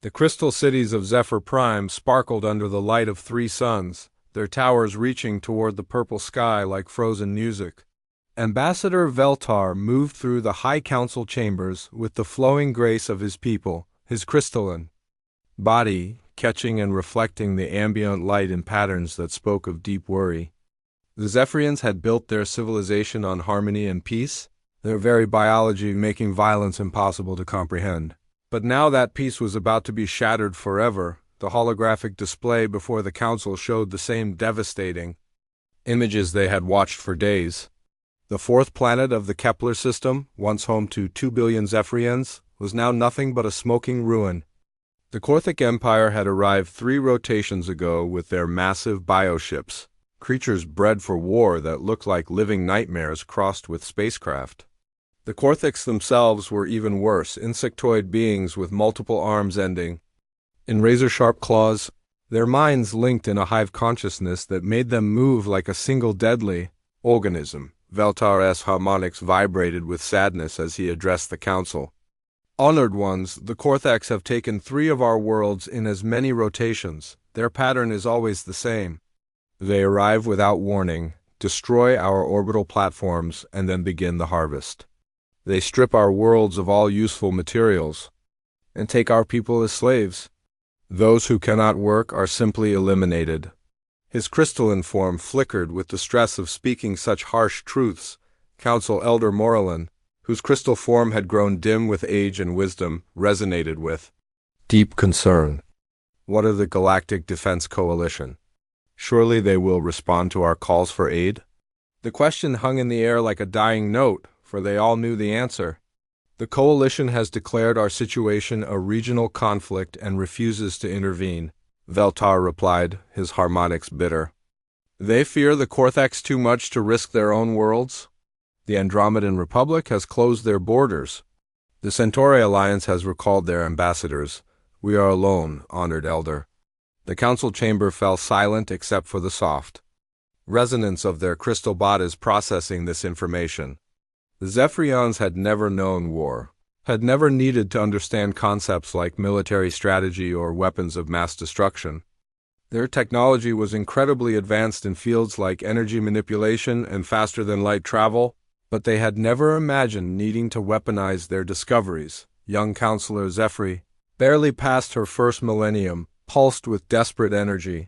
The crystal cities of Zephyr Prime sparkled under the light of three suns, their towers reaching toward the purple sky like frozen music. Ambassador Veltar moved through the High Council chambers with the flowing grace of his people, his crystalline body catching and reflecting the ambient light in patterns that spoke of deep worry. The Zephyrians had built their civilization on harmony and peace, their very biology making violence impossible to comprehend. But now that peace was about to be shattered forever. The holographic display before the council showed the same devastating images they had watched for days. The fourth planet of the Kepler system, once home to 2 billion Zephyrians, was now nothing but a smoking ruin. The Korthic Empire had arrived 3 rotations ago with their massive bioships, creatures bred for war that looked like living nightmares crossed with spacecraft. The Korthics themselves were even worse, insectoid beings with multiple arms ending in razor-sharp claws, their minds linked in a hive consciousness that made them move like a single deadly organism. Veltar's harmonics vibrated with sadness as he addressed the council. Honored ones, the Korthics have taken 3 of our worlds in as many rotations. Their pattern is always the same. They arrive without warning, destroy our orbital platforms, and then begin the harvest. They strip our worlds of all useful materials and take our people as slaves. Those who cannot work are simply eliminated. His crystalline form flickered with the stress of speaking such harsh truths. Council Elder Morlin, whose crystal form had grown dim with age and wisdom, resonated with deep concern. What of the Galactic Defense Coalition? Surely they will respond to our calls for aid? The question hung in the air like a dying note, for they all knew the answer. The coalition has declared our situation a regional conflict and refuses to intervene, Veltar replied, his harmonics bitter. They fear the Korthics too much to risk their own worlds. The Andromedan Republic has closed their borders. The Centauri Alliance has recalled their ambassadors. We are alone, honored elder. The council chamber fell silent except for the soft resonance of their crystal bodies processing this information. The Zephyrians had never known war, had never needed to understand concepts like military strategy or weapons of mass destruction. Their technology was incredibly advanced in fields like energy manipulation and faster-than-light travel, but they had never imagined needing to weaponize their discoveries. Young Counselor Zephyr, barely past her first millennium, pulsed with desperate energy.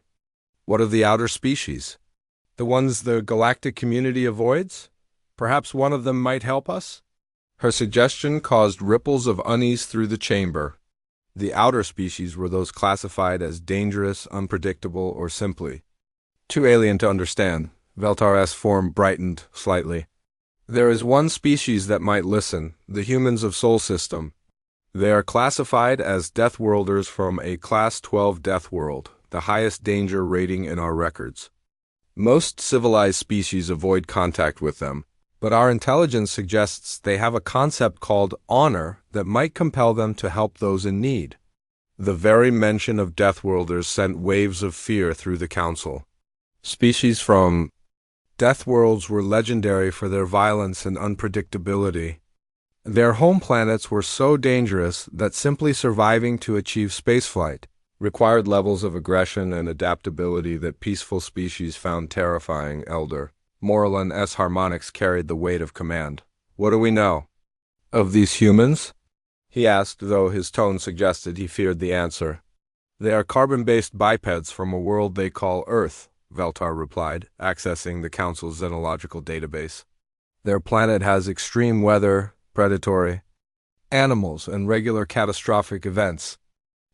What of the outer species? The ones the galactic community avoids? Perhaps one of them might help us? Her suggestion caused ripples of unease through the chamber. The outer species were those classified as dangerous, unpredictable, or simply too alien to understand. Veltar's form brightened slightly. There is one species that might listen, the humans of Sol System. They are classified as Deathworlders from a Class 12 Death World, the highest danger rating in our records. Most civilized species avoid contact with them, but our intelligence suggests they have a concept called honor that might compel them to help those in need. The very mention of Deathworlders sent waves of fear through the council. Species from Deathworlds were legendary for their violence and unpredictability. Their home planets were so dangerous that simply surviving to achieve spaceflight required levels of aggression and adaptability that peaceful species found terrifying. Elder Morlin's harmonics carried the weight of command. What do we know of these humans? He asked, though his tone suggested he feared the answer. They are carbon-based bipeds from a world they call Earth, Veltar replied, accessing the Council's xenological database. Their planet has extreme weather, predatory animals, and regular catastrophic events.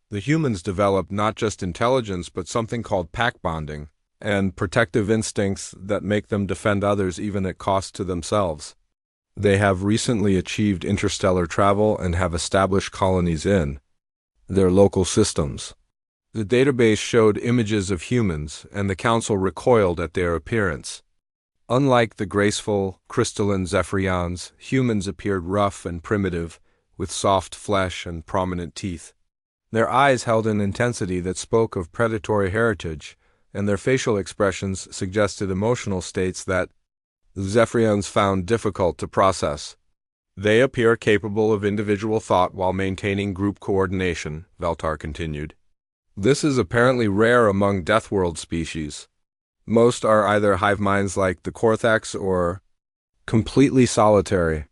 The humans develop not just intelligence but something called pack bonding, and protective instincts that make them defend others even at cost to themselves. They have recently achieved interstellar travel and have established colonies in their local systems. The database showed images of humans, and the Council recoiled at their appearance. Unlike the graceful, crystalline Zephyrians, humans appeared rough and primitive, with soft flesh and prominent teeth. Their eyes held an intensity that spoke of predatory heritage, and their facial expressions suggested emotional states that the Zephyrians found difficult to process. They appear capable of individual thought while maintaining group coordination, Veltar continued. This is apparently rare among Deathworld species. Most are either hive minds like the Korthax or completely solitary.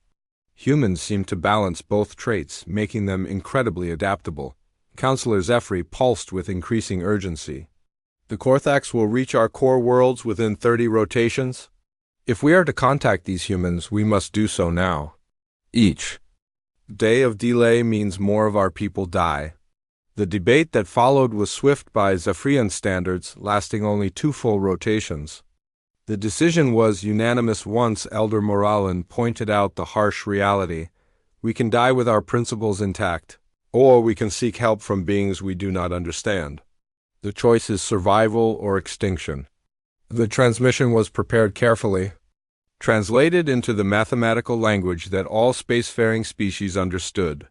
Humans seem to balance both traits, making them incredibly adaptable. Counselor Zephyr pulsed with increasing urgency. The Korthax will reach our core worlds within 30 rotations. If we are to contact these humans, we must do so now. Each day of delay means more of our people die. The debate that followed was swift by Zephyrian standards, lasting only 2 full rotations. The decision was unanimous once Elder Moralen pointed out the harsh reality. We can die with our principles intact, or we can seek help from beings we do not understand. The choice is survival or extinction. The transmission was prepared carefully, translated into the mathematical language that all spacefaring species understood.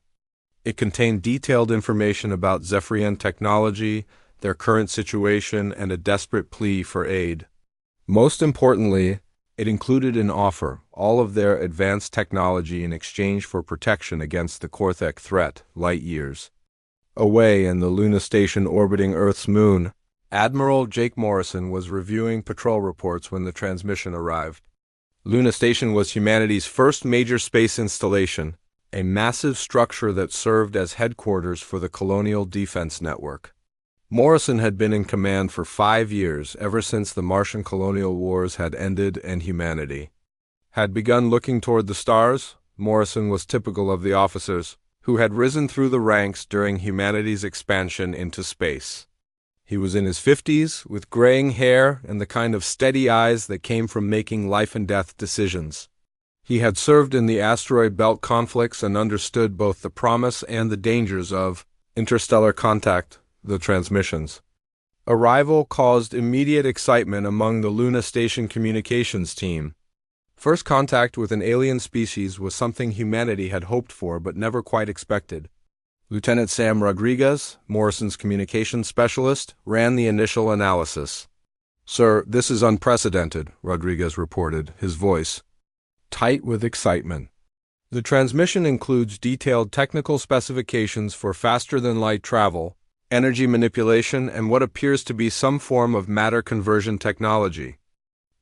It contained detailed information about Zephyrian technology, their current situation, and a desperate plea for aid. Most importantly, it included an offer, all of their advanced technology in exchange for protection against the Korthek threat, light years away in the Luna Station orbiting Earth's moon. Admiral Jake Morrison was reviewing patrol reports when the transmission arrived. Luna Station was humanity's first major space installation, a massive structure that served as headquarters for the Colonial Defense Network. Morrison had been in command for 5 years, ever since the Martian colonial wars had ended and humanity had begun looking toward the stars. Morrison was typical of the officers who had risen through the ranks during humanity's expansion into space. He was in his 50s, with graying hair and the kind of steady eyes that came from making life-and-death decisions. He had served in the asteroid belt conflicts and understood both the promise and the dangers of interstellar contact, the transmissions. Arrival caused immediate excitement among the Luna Station communications team. First contact with an alien species was something humanity had hoped for but never quite expected. Lieutenant Sam Rodriguez, Morrison's communications specialist, ran the initial analysis. "Sir, this is unprecedented," Rodriguez reported, his voice tight with excitement. "The transmission includes detailed technical specifications for faster-than-light travel, energy manipulation, and what appears to be some form of matter conversion technology.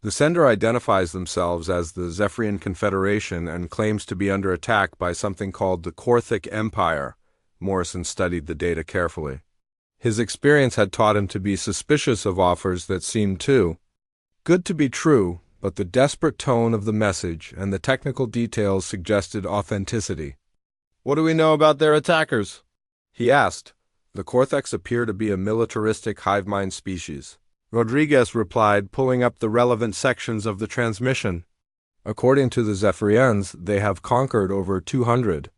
The sender identifies themselves as the Zephyrian Confederation and claims to be under attack by something called the Korthik Empire." Morrison studied the data carefully. His experience had taught him to be suspicious of offers that seemed too good to be true, but the desperate tone of the message and the technical details suggested authenticity. "What do we know about their attackers?" he asked. "The Kortheks appear to be a militaristic hive mind species," Rodriguez replied, pulling up the relevant sections of the transmission. "According to the Zephyrians, they have conquered over 200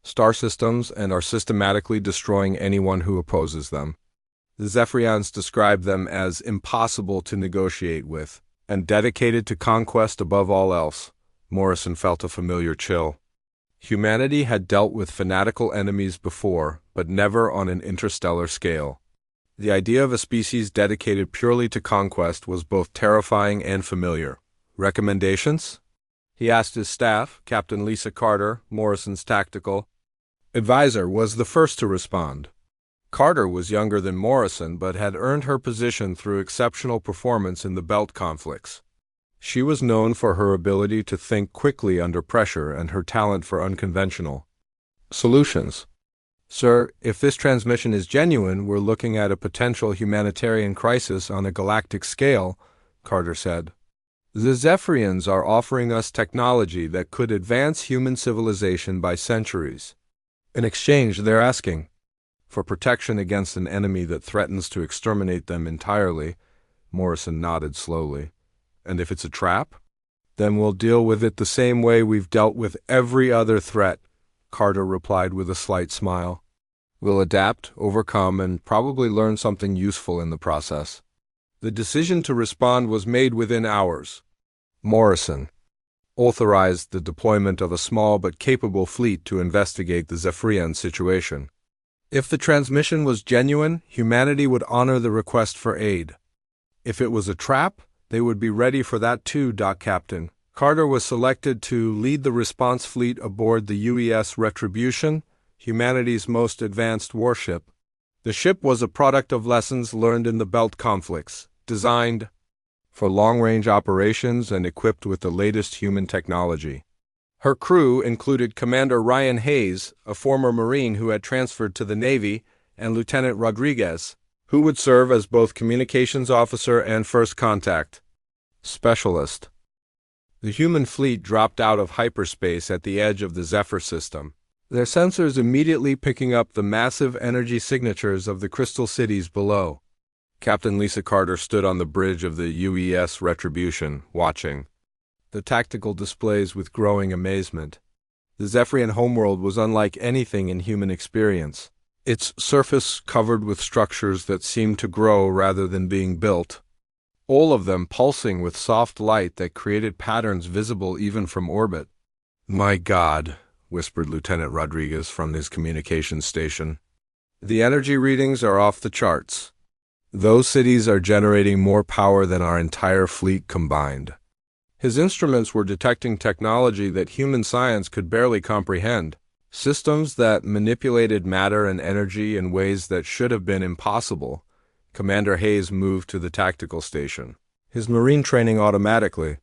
star systems and are systematically destroying anyone who opposes them. The Zephyrians describe them as impossible to negotiate with and dedicated to conquest above all else." Morrison felt a familiar chill. Humanity had dealt with fanatical enemies before, but never on an interstellar scale. The idea of a species dedicated purely to conquest was both terrifying and familiar. "Recommendations?" he asked his staff. Captain Lisa Carter, Morrison's tactical advisor, was the first to respond. Carter was younger than Morrison, but had earned her position through exceptional performance in the belt conflicts. She was known for her ability to think quickly under pressure and her talent for unconventional solutions. "Sir, if this transmission is genuine, we're looking at a potential humanitarian crisis on a galactic scale," Carter said. "The Zephyrians are offering us technology that could advance human civilization by centuries. In exchange, they're asking for protection against an enemy that threatens to exterminate them entirely." Morrison nodded slowly. "And if it's a trap? Then we'll deal with it the same way we've dealt with every other threat," Carter replied with a slight smile. "We'll adapt, overcome, and probably learn something useful in the process." The decision to respond was made within hours. Morrison authorized the deployment of a small but capable fleet to investigate the Zephyrian situation. If the transmission was genuine, humanity would honor the request for aid. If it was a trap, they would be ready for that too, Doc Captain, Carter was selected to lead the response fleet aboard the UES Retribution, humanity's most advanced warship. The ship was a product of lessons learned in the Belt conflicts, designed for long-range operations and equipped with the latest human technology. Her crew included Commander Ryan Hayes, a former Marine who had transferred to the Navy, and Lieutenant Rodriguez, who would serve as both communications officer and first contact specialist. The human fleet dropped out of hyperspace at the edge of the Zephyr system, their sensors immediately picking up the massive energy signatures of the crystal cities below. Captain Lisa Carter stood on the bridge of the UES Retribution, watching the tactical displays with growing amazement. The Zephyrian homeworld was unlike anything in human experience, its surface covered with structures that seemed to grow rather than being built, all of them pulsing with soft light that created patterns visible even from orbit. "My God," whispered Lieutenant Rodriguez from his communications station. "The energy readings are off the charts. Those cities are generating more power than our entire fleet combined." His instruments were detecting technology that human science could barely comprehend, systems that manipulated matter and energy in ways that should have been impossible. Commander Hayes moved to the tactical station, his Marine training automatically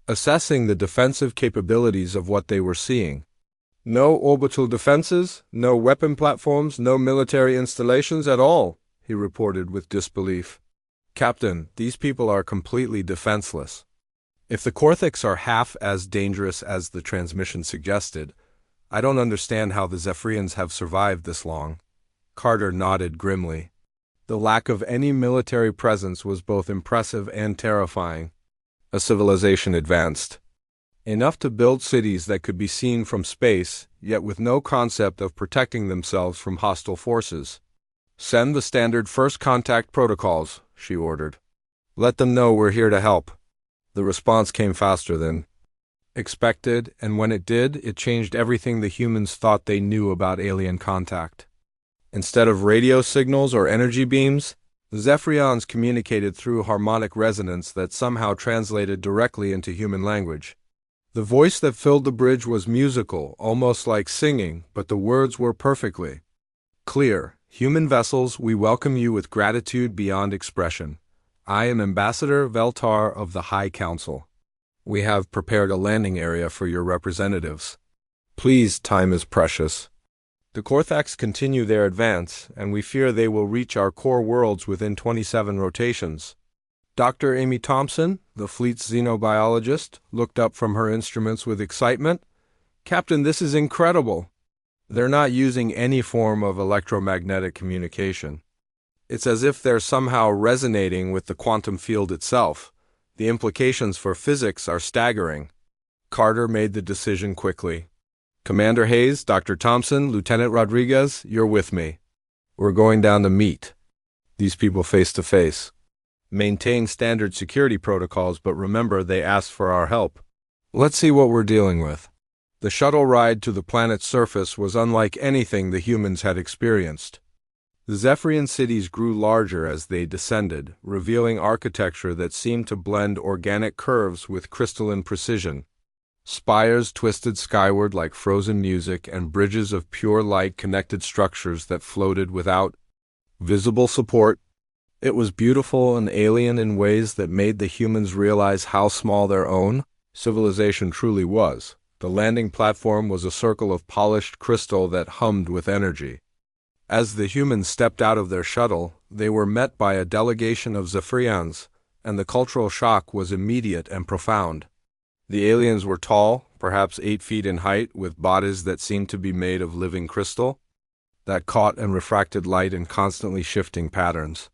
assessing the defensive capabilities of what they were seeing. "No orbital defenses, no weapon platforms, no military installations at all," he reported with disbelief. "Captain, these people are completely defenseless. If the Korthiks are half as dangerous as the transmission suggested, I don't understand how the Zephyrians have survived this long." Carter nodded grimly. The lack of any military presence was both impressive and terrifying. A civilization advanced enough to build cities that could be seen from space, yet with no concept of protecting themselves from hostile forces. "Send the standard first contact protocols," she ordered. "Let them know we're here to help." The response came faster than expected, and when it did, it changed everything the humans thought they knew about alien contact. Instead of radio signals or energy beams, the Zephyrians communicated through harmonic resonance that somehow translated directly into human language. The voice that filled the bridge was musical, almost like singing, but the words were perfectly clear. "Human vessels, we welcome you with gratitude beyond expression. I am Ambassador Veltar of the High Council. We have prepared a landing area for your representatives. Please, time is precious. The Korthaks continue their advance, and we fear they will reach our core worlds within 27 rotations." Dr. Amy Thompson, the fleet's xenobiologist, looked up from her instruments with excitement. "Captain, this is incredible. They're not using any form of electromagnetic communication. It's as if they're somehow resonating with the quantum field itself. The implications for physics are staggering." Carter made the decision quickly. "Commander Hayes, Dr. Thompson, Lieutenant Rodriguez, you're with me. We're going down to meet these people face to face. Maintain standard security protocols, but remember they asked for our help. Let's see what we're dealing with." The shuttle ride to the planet's surface was unlike anything the humans had experienced. The Zephyrian cities grew larger as they descended, revealing architecture that seemed to blend organic curves with crystalline precision. Spires twisted skyward like frozen music, and bridges of pure light connected structures that floated without visible support. It was beautiful and alien in ways that made the humans realize how small their own civilization truly was. The landing platform was a circle of polished crystal that hummed with energy. As the humans stepped out of their shuttle, they were met by a delegation of Zephyrians, and the cultural shock was immediate and profound. The aliens were tall, perhaps 8 feet in height, with bodies that seemed to be made of living crystal that caught and refracted light in constantly shifting patterns.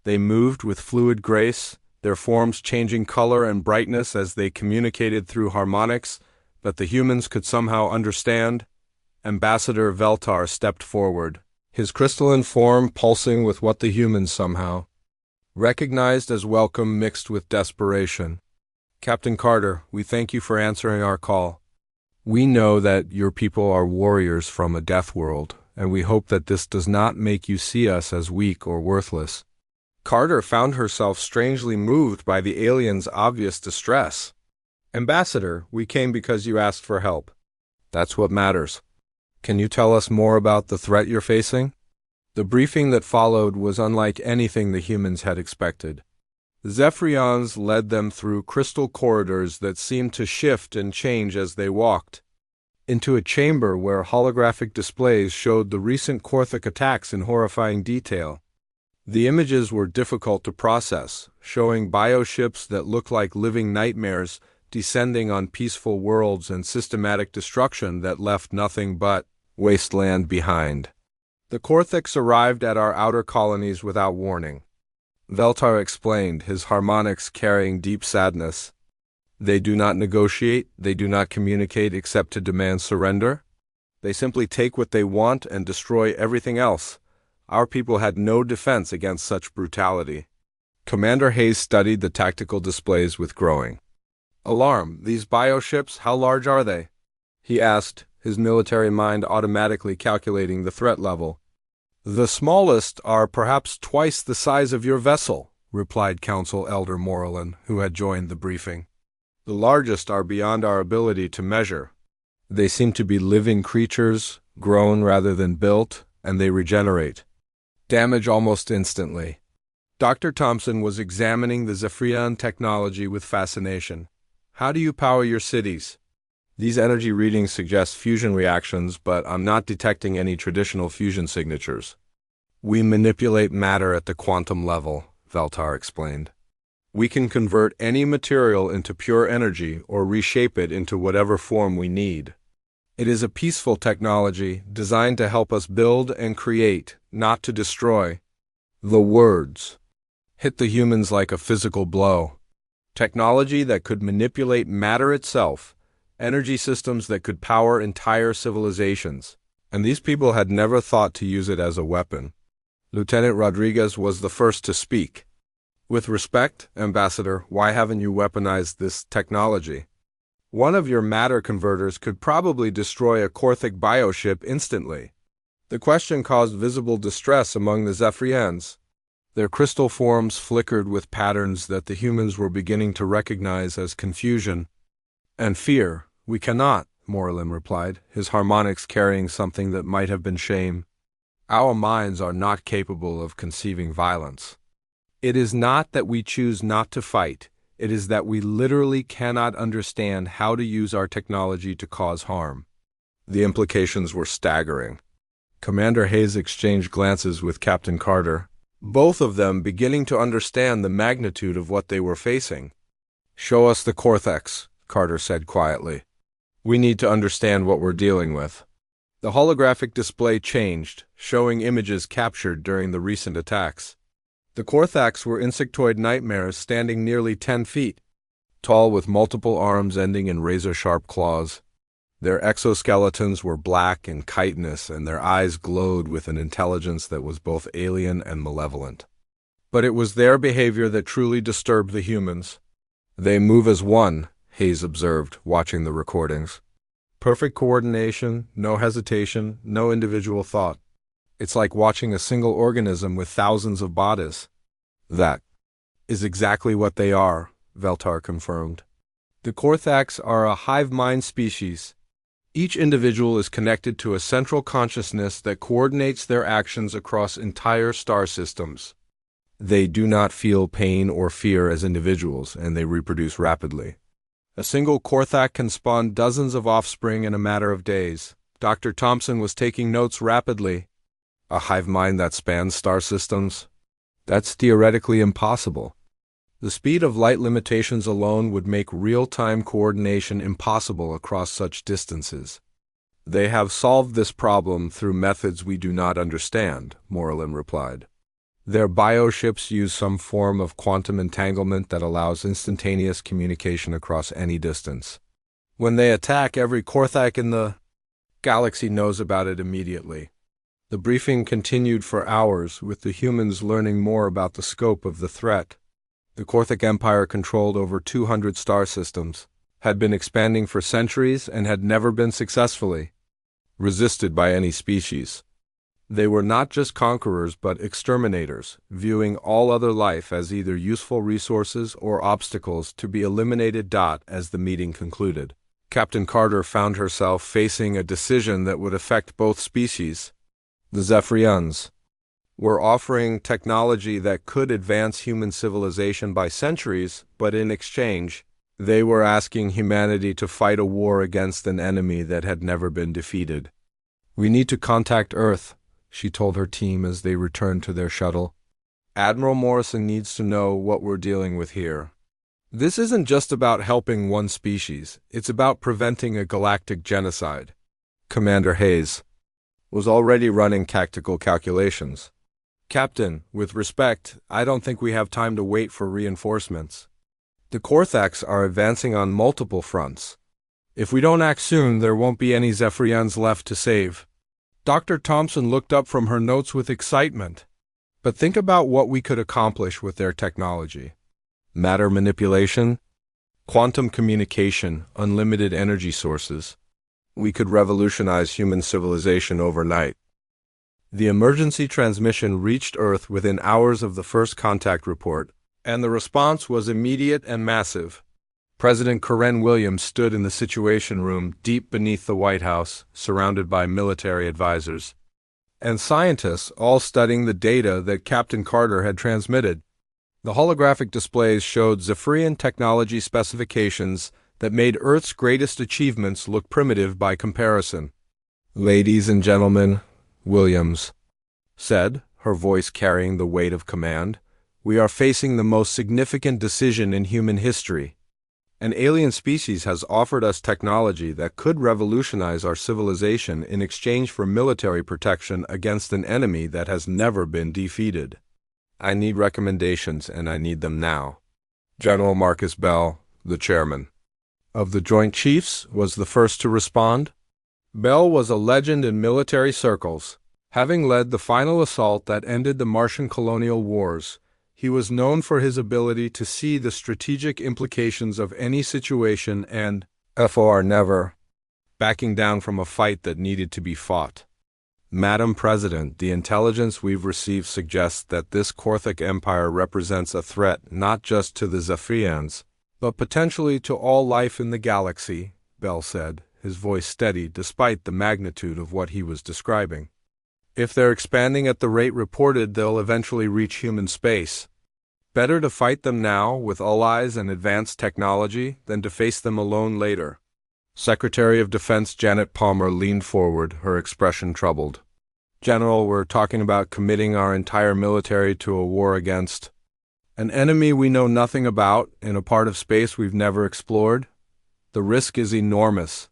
They moved with fluid grace, their forms changing color and brightness as they communicated through harmonics that the humans could somehow understand. Ambassador Veltar stepped forward, his crystalline form pulsing with what the humans somehow recognized as welcome mixed with desperation. "Captain Carter, we thank you for answering our call. We know that your people are warriors from a death world, and we hope that this does not make you see us as weak or worthless." Carter found herself strangely moved by the aliens' obvious distress. Ambassador, we came because you asked for help. That's what matters. Can you tell us more about the threat you're facing? The briefing that followed was unlike anything the humans had expected. The Zephyrians led them through crystal corridors that seemed to shift and change as they walked, into a chamber where holographic displays showed the recent Korthic attacks in horrifying detail. The images were difficult to process, showing bioships that looked like living nightmares descending on peaceful worlds and systematic destruction that left nothing but wasteland behind. The Korthics arrived at our outer colonies without warning. Veltar explained, his harmonics carrying deep sadness. They do not negotiate, they do not communicate except to demand surrender. They simply take what they want and destroy everything else. Our people had no defense against such brutality. Commander Hayes studied the tactical displays with growing alarm. These bioships, how large are they? He asked, his military mind automatically calculating the threat level. The smallest are perhaps twice the size of your vessel, replied Council Elder Morlin, who had joined the briefing. The largest are beyond our ability to measure. They seem to be living creatures, grown rather than built, and they regenerate. Damage almost instantly. Dr. Thompson was examining the Zephyrian technology with fascination. How do you power your cities? These energy readings suggest fusion reactions, but I'm not detecting any traditional fusion signatures. We manipulate matter at the quantum level, Veltar explained. We can convert any material into pure energy or reshape it into whatever form we need. It is a peaceful technology designed to help us build and create, not to destroy. The words hit the humans like a physical blow. Technology that could manipulate matter itself, energy systems that could power entire civilizations, and these people had never thought to use it as a weapon. Lieutenant Rodriguez was the first to speak. With respect, Ambassador, why haven't you weaponized this technology? One of your matter converters could probably destroy a Korthic bioship instantly. The question caused visible distress among the Zephyrians. Their crystal forms flickered with patterns that the humans were beginning to recognize as confusion and fear. We cannot, Morlin replied, his harmonics carrying something that might have been shame. Our minds are not capable of conceiving violence. It is not that we choose not to fight. It is that we literally cannot understand how to use our technology to cause harm. The implications were staggering. Commander Hayes exchanged glances with Captain Carter, both of them beginning to understand the magnitude of what they were facing. Show us the Korthics, Carter said quietly. We need to understand what we're dealing with. The holographic display changed, showing images captured during the recent attacks. The Korthics were insectoid nightmares standing nearly 10 feet, tall with multiple arms ending in razor-sharp claws. Their exoskeletons were black and chitinous, and their eyes glowed with an intelligence that was both alien and malevolent. But it was their behavior that truly disturbed the humans. They move as one, Hayes observed, watching the recordings. Perfect coordination, no hesitation, no individual thought. It's like watching a single organism with thousands of bodies. That is exactly what they are, Veltar confirmed. The Korthics are a hive mind species. Each individual is connected to a central consciousness that coordinates their actions across entire star systems. They do not feel pain or fear as individuals, and they reproduce rapidly. A single Korthak can spawn dozens of offspring in a matter of days. Dr. Thompson was taking notes rapidly. A hive mind that spans star systems? That's theoretically impossible. The speed of light limitations alone would make real-time coordination impossible across such distances. They have solved this problem through methods we do not understand, Morlin replied. Their bioships use some form of quantum entanglement that allows instantaneous communication across any distance. When they attack, every Korthak in the galaxy knows about it immediately. The briefing continued for hours, with the humans learning more about the scope of the threat. The Korthic Empire controlled over 200 star systems, had been expanding for centuries, and had never been successfully resisted by any species. They were not just conquerors but exterminators, viewing all other life as either useful resources or obstacles to be eliminated. As the meeting concluded, Captain Carter found herself facing a decision that would affect both species. The Zephyrians were offering technology that could advance human civilization by centuries, but in exchange, they were asking humanity to fight a war against an enemy that had never been defeated. "We need to contact Earth," she told her team as they returned to their shuttle. "Admiral Morrison needs to know what we're dealing with here. This isn't just about helping one species, it's about preventing a galactic genocide." Commander Hayes was already running tactical calculations. "Captain, with respect, I don't think we have time to wait for reinforcements. The Korthax are advancing on multiple fronts. If we don't act soon, there won't be any Zephyrians left to save." Dr. Thompson looked up from her notes with excitement. "But think about what we could accomplish with their technology. Matter manipulation, quantum communication, unlimited energy sources. We could revolutionize human civilization overnight." The emergency transmission reached Earth within hours of the first contact report, and the response was immediate and massive. President Karen Williams stood in the Situation Room deep beneath the White House, surrounded by military advisors and scientists, all studying the data that Captain Carter had transmitted. The holographic displays showed Zephyrian technology specifications that made Earth's greatest achievements look primitive by comparison. "Ladies and gentlemen," Williams said, her voice carrying the weight of command, "we are facing the most significant decision in human history. An alien species has offered us technology that could revolutionize our civilization in exchange for military protection against an enemy that has never been defeated. I need recommendations, and I need them now." General Marcus Bell, the chairman of the Joint Chiefs, was the first to respond. Bell was a legend in military circles. Having led the final assault that ended the Martian colonial wars, he was known for his ability to see the strategic implications of any situation and, for never backing down from a fight that needed to be fought. "Madam President, the intelligence we've received suggests that this Korthic Empire represents a threat not just to the Zephyrians, but potentially to all life in the galaxy," Bell said, his voice steady despite the magnitude of what he was describing. "If they're expanding at the rate reported, they'll eventually reach human space. Better to fight them now with allies and advanced technology than to face them alone later." Secretary of Defense Janet Palmer leaned forward, her expression troubled. "General, we're talking about committing our entire military to a war against an enemy we know nothing about in a part of space we've never explored. The risk is enormous."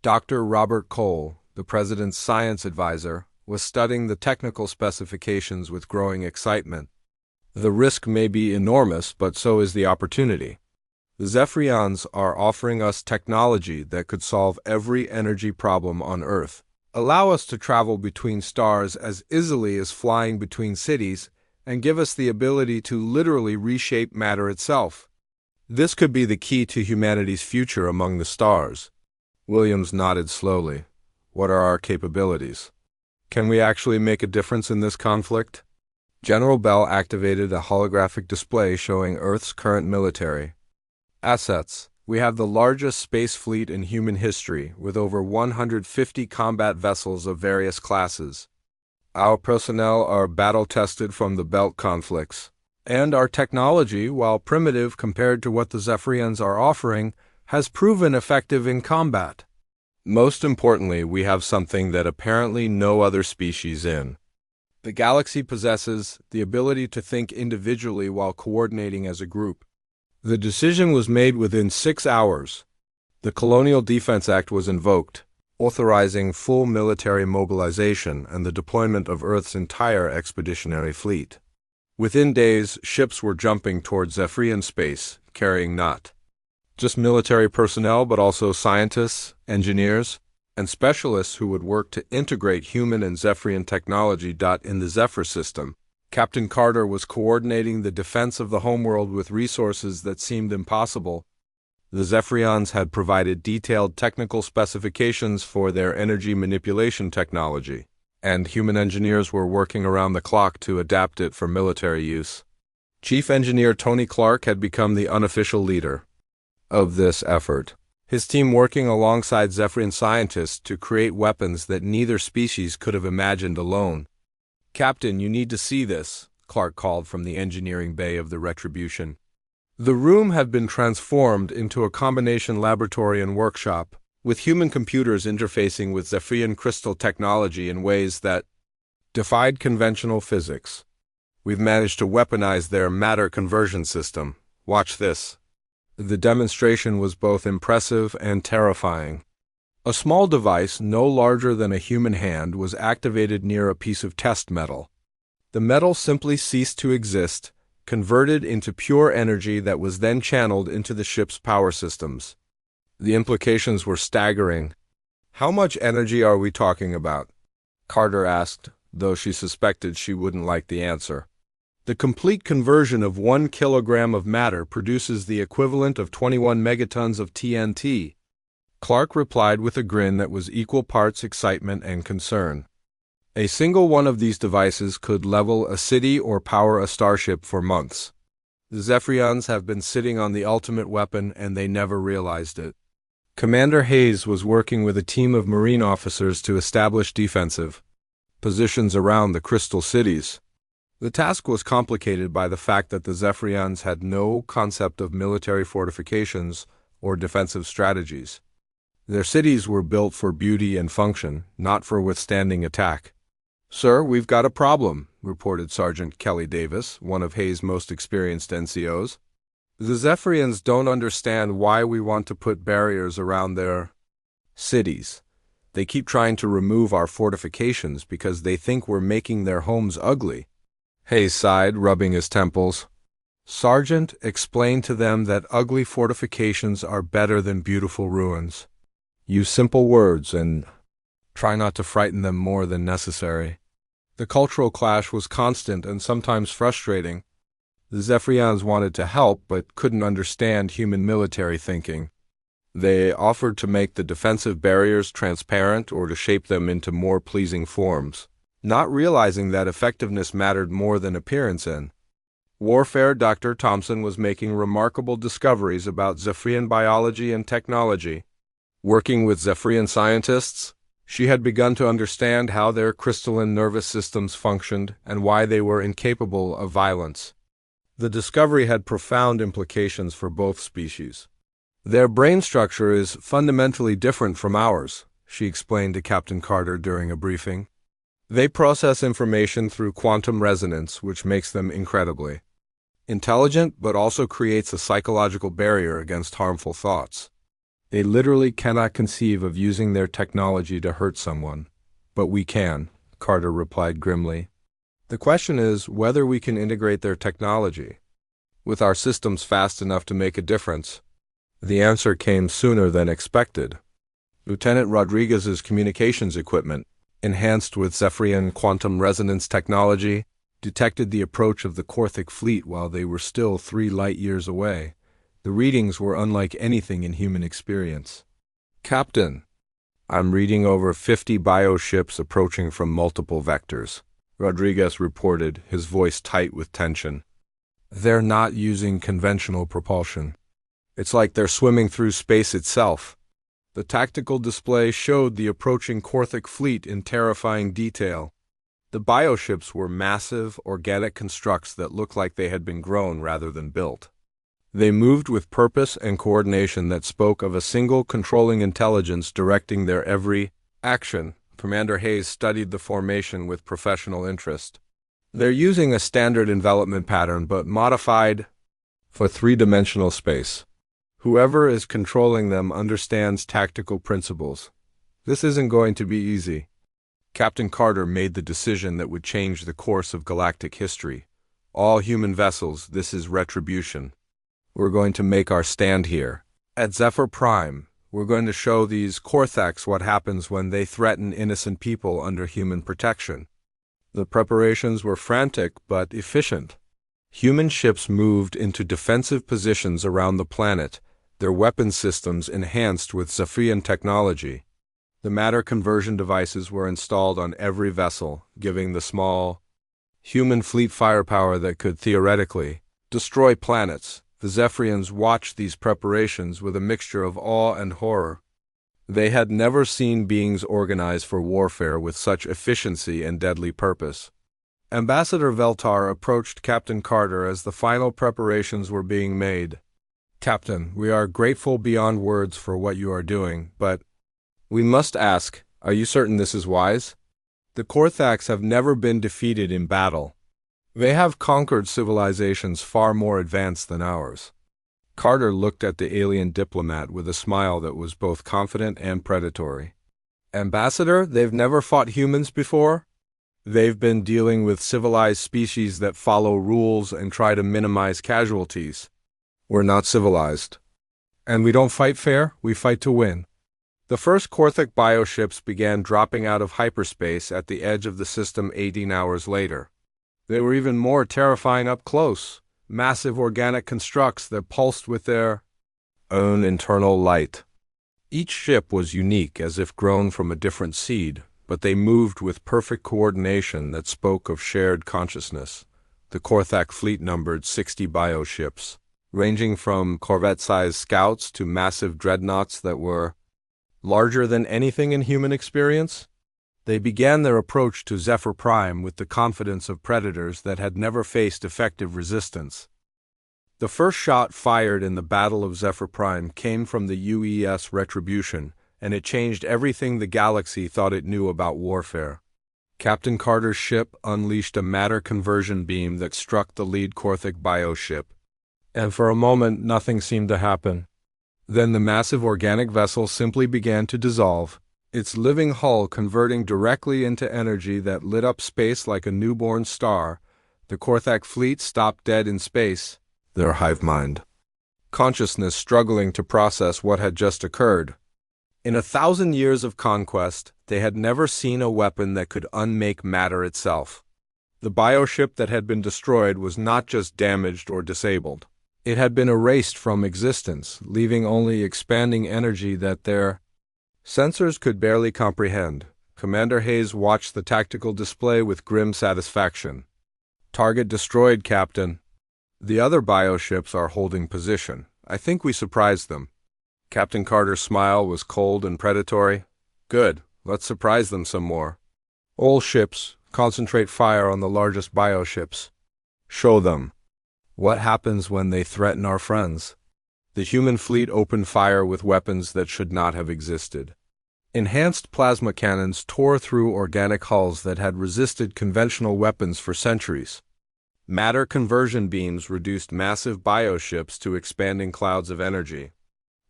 Dr. Robert Cole, the President's science advisor, was studying the technical specifications with growing excitement. "The risk may be enormous, but so is the opportunity. The Zephyrians are offering us technology that could solve every energy problem on Earth, allow us to travel between stars as easily as flying between cities, and give us the ability to literally reshape matter itself. This could be the key to humanity's future among the stars." Williams nodded slowly. "What are our capabilities? Can we actually make a difference in this conflict?" General Bell activated a holographic display showing Earth's current military assets. "We have the largest space fleet in human history, with over 150 combat vessels of various classes. Our personnel are battle-tested from the Belt conflicts, and our technology, while primitive compared to what the Zephyrians are offering, has proven effective in combat. Most importantly, we have something that apparently no other species in the galaxy possesses: the ability to think individually while coordinating as a group." The decision was made within 6 hours. The Colonial Defense Act was invoked, authorizing full military mobilization and the deployment of Earth's entire expeditionary fleet. Within days, ships were jumping toward Zephyrian space, carrying not just military personnel but also scientists, engineers, and specialists who would work to integrate human and Zephyrian technology. In the Zephyr system, Captain Carter was coordinating the defense of the homeworld with resources that seemed impossible. The Zephyrians had provided detailed technical specifications for their energy manipulation technology, and human engineers were working around the clock to adapt it for military use. Chief Engineer Tony Clark had become the unofficial leader of this effort, his team working alongside Zephyrian scientists to create weapons that neither species could have imagined alone. "Captain, you need to see this," Clark called from the engineering bay of the Retribution. The room had been transformed into a combination laboratory and workshop, with human computers interfacing with Zephyrian crystal technology in ways that defied conventional physics. "We've managed to weaponize their matter conversion system. Watch this." The demonstration was both impressive and terrifying. A small device, no larger than a human hand, was activated near a piece of test metal. The metal simply ceased to exist, converted into pure energy that was then channeled into the ship's power systems. The implications were staggering. "How much energy are we talking about?" Carter asked, though she suspected she wouldn't like the answer. "The complete conversion of 1 kilogram of matter produces the equivalent of 21 megatons of TNT. Clark replied with a grin that was equal parts excitement and concern. A single one of these devices could level a city or power a starship for months. The Zephyrians have been sitting on the ultimate weapon, and they never realized it. Commander Hayes was working with a team of Marine officers to establish defensive positions around the Crystal Cities. The task was complicated by the fact that the Zephyrians had no concept of military fortifications or defensive strategies. Their cities were built for beauty and function, not for withstanding attack. "Sir, we've got a problem," reported Sergeant Kelly Davis, one of Hayes' most experienced NCOs. "The Zephyrians don't understand why we want to put barriers around their cities. They keep trying to remove our fortifications because they think we're making their homes ugly." Hayes sighed, rubbing his temples. "Sergeant, explain to them that ugly fortifications are better than beautiful ruins. Use simple words and try not to frighten them more than necessary." The cultural clash was constant and sometimes frustrating. The Zephyrians wanted to help but couldn't understand human military thinking. They offered to make the defensive barriers transparent or to shape them into more pleasing forms, not realizing that effectiveness mattered more than appearance in warfare. Dr. Thompson was making remarkable discoveries about Zephyrian biology and technology. Working with Zephyrian scientists, she had begun to understand how their crystalline nervous systems functioned and why they were incapable of violence. The discovery had profound implications for both species. "Their brain structure is fundamentally different from ours," she explained to Captain Carter during a briefing. "They process information through quantum resonance, which makes them incredibly intelligent, but also creates a psychological barrier against harmful thoughts. They literally cannot conceive of using their technology to hurt someone. But we can," Carter replied grimly. "The question is whether we can integrate their technology with our systems fast enough to make a difference." The answer came sooner than expected. Lieutenant Rodriguez's communications equipment, enhanced with Zephyrian quantum resonance technology, detected the approach of the Korthic fleet while they were still 3 light-years away. The readings were unlike anything in human experience. "Captain, I'm reading over 50 bioships approaching from multiple vectors," Rodriguez reported, his voice tight with tension. "They're not using conventional propulsion. It's like they're swimming through space itself." The tactical display showed the approaching Korthic fleet in terrifying detail. The bioships were massive, organic constructs that looked like they had been grown rather than built. They moved with purpose and coordination that spoke of a single controlling intelligence directing their every action. Commander Hayes studied the formation with professional interest. "They're using a standard envelopment pattern but modified for 3-dimensional space. Whoever is controlling them understands tactical principles. This isn't going to be easy." Captain Carter made the decision that would change the course of galactic history. "All human vessels, this is Retribution. We're going to make our stand here. At Zephyr Prime, we're going to show these Korthics what happens when they threaten innocent people under human protection." The preparations were frantic but efficient. Human ships moved into defensive positions around the planet, their weapon systems enhanced with Zephyrian technology. The matter conversion devices were installed on every vessel, giving the small human fleet firepower that could theoretically destroy planets. The Zephyrians watched these preparations with a mixture of awe and horror. They had never seen beings organized for warfare with such efficiency and deadly purpose. Ambassador Veltar approached Captain Carter as the final preparations were being made. "Captain, we are grateful beyond words for what you are doing, but we must ask, are you certain this is wise? The Korthax have never been defeated in battle. They have conquered civilizations far more advanced than ours." Carter looked at the alien diplomat with a smile that was both confident and predatory. "Ambassador, they've never fought humans before. They've been dealing with civilized species that follow rules and try to minimize casualties. We're not civilized. And we don't fight fair, we fight to win." The first Korthic bioships began dropping out of hyperspace at the edge of the system 18 hours later. They were even more terrifying up close, massive organic constructs that pulsed with their own internal light. Each ship was unique, as if grown from a different seed, but they moved with perfect coordination that spoke of shared consciousness. The Korthak fleet numbered 60 bioships, ranging from corvette-sized scouts to massive dreadnoughts that were larger than anything in human experience. They began their approach to Zephyr Prime with the confidence of predators that had never faced effective resistance. The first shot fired in the Battle of Zephyr Prime came from the UES Retribution, and it changed everything the galaxy thought it knew about warfare. Captain Carter's ship unleashed a matter conversion beam that struck the lead Korthic bioship, and for a moment nothing seemed to happen. Then the massive organic vessel simply began to dissolve, its living hull converting directly into energy that lit up space like a newborn star. The Korthak fleet stopped dead in space, their hive mind consciousness struggling to process what had just occurred. In 1,000 years of conquest, they had never seen a weapon that could unmake matter itself. The bioship that had been destroyed was not just damaged or disabled. It had been erased from existence, leaving only expanding energy that their sensors could barely comprehend. Commander Hayes watched the tactical display with grim satisfaction. "Target destroyed, Captain. The other bioships are holding position. I think we surprised them." Captain Carter's smile was cold and predatory. "Good. Let's surprise them some more. All ships, concentrate fire on the largest bioships. Show them what happens when they threaten our friends." The human fleet opened fire with weapons that should not have existed. Enhanced plasma cannons tore through organic hulls that had resisted conventional weapons for centuries. Matter conversion beams reduced massive bioships to expanding clouds of energy.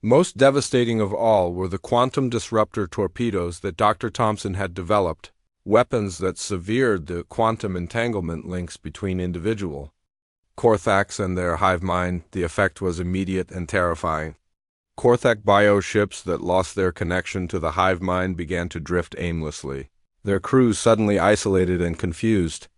Most devastating of all were the quantum disruptor torpedoes that Dr. Thompson had developed, weapons that severed the quantum entanglement links between individual Korthaks and their hive mind. The effect was immediate and terrifying. Korthak bioships that lost their connection to the hive mind began to drift aimlessly, their crews suddenly isolated and confused.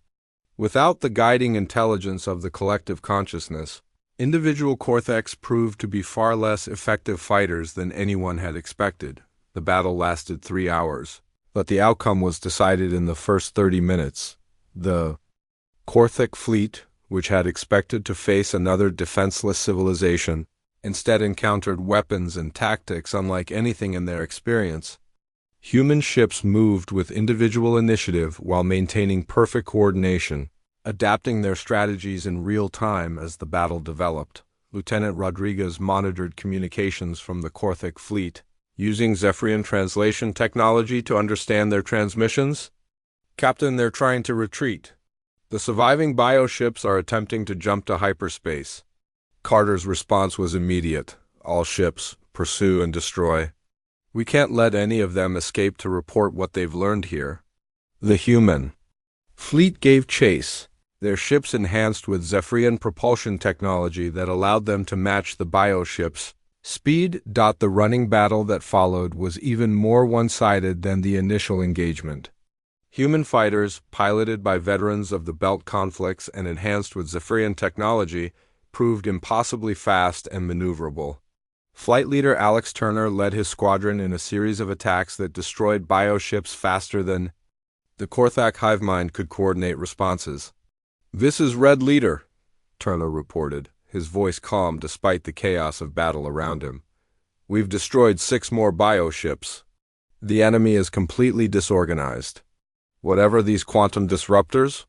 Without the guiding intelligence of the collective consciousness, individual Korthaks proved to be far less effective fighters than anyone had expected. The battle lasted 3 hours, but the outcome was decided in the first 30 minutes. The Korthak fleet, which had expected to face another defenseless civilization, instead encountered weapons and tactics unlike anything in their experience. Human ships moved with individual initiative while maintaining perfect coordination, adapting their strategies in real time as the battle developed. Lieutenant Rodriguez monitored communications from the Korthak fleet, using Zephyrian translation technology to understand their transmissions. "Captain, they're trying to retreat. The surviving bioships are attempting to jump to hyperspace." Carter's response was immediate. "All ships, pursue and destroy. We can't let any of them escape to report what they've learned here." The human fleet gave chase, their ships enhanced with Zephyrian propulsion technology that allowed them to match the bioships' speed. The running battle that followed was even more one-sided than the initial engagement. Human fighters, piloted by veterans of the Belt conflicts and enhanced with Zephyrian technology, proved impossibly fast and maneuverable. Flight leader Alex Turner led his squadron in a series of attacks that destroyed bioships faster than the Korthak hive mind could coordinate responses. "This is Red Leader," Turner reported, his voice calm despite the chaos of battle around him. "We've destroyed 6 more bioships. The enemy is completely disorganized. Whatever these quantum disruptors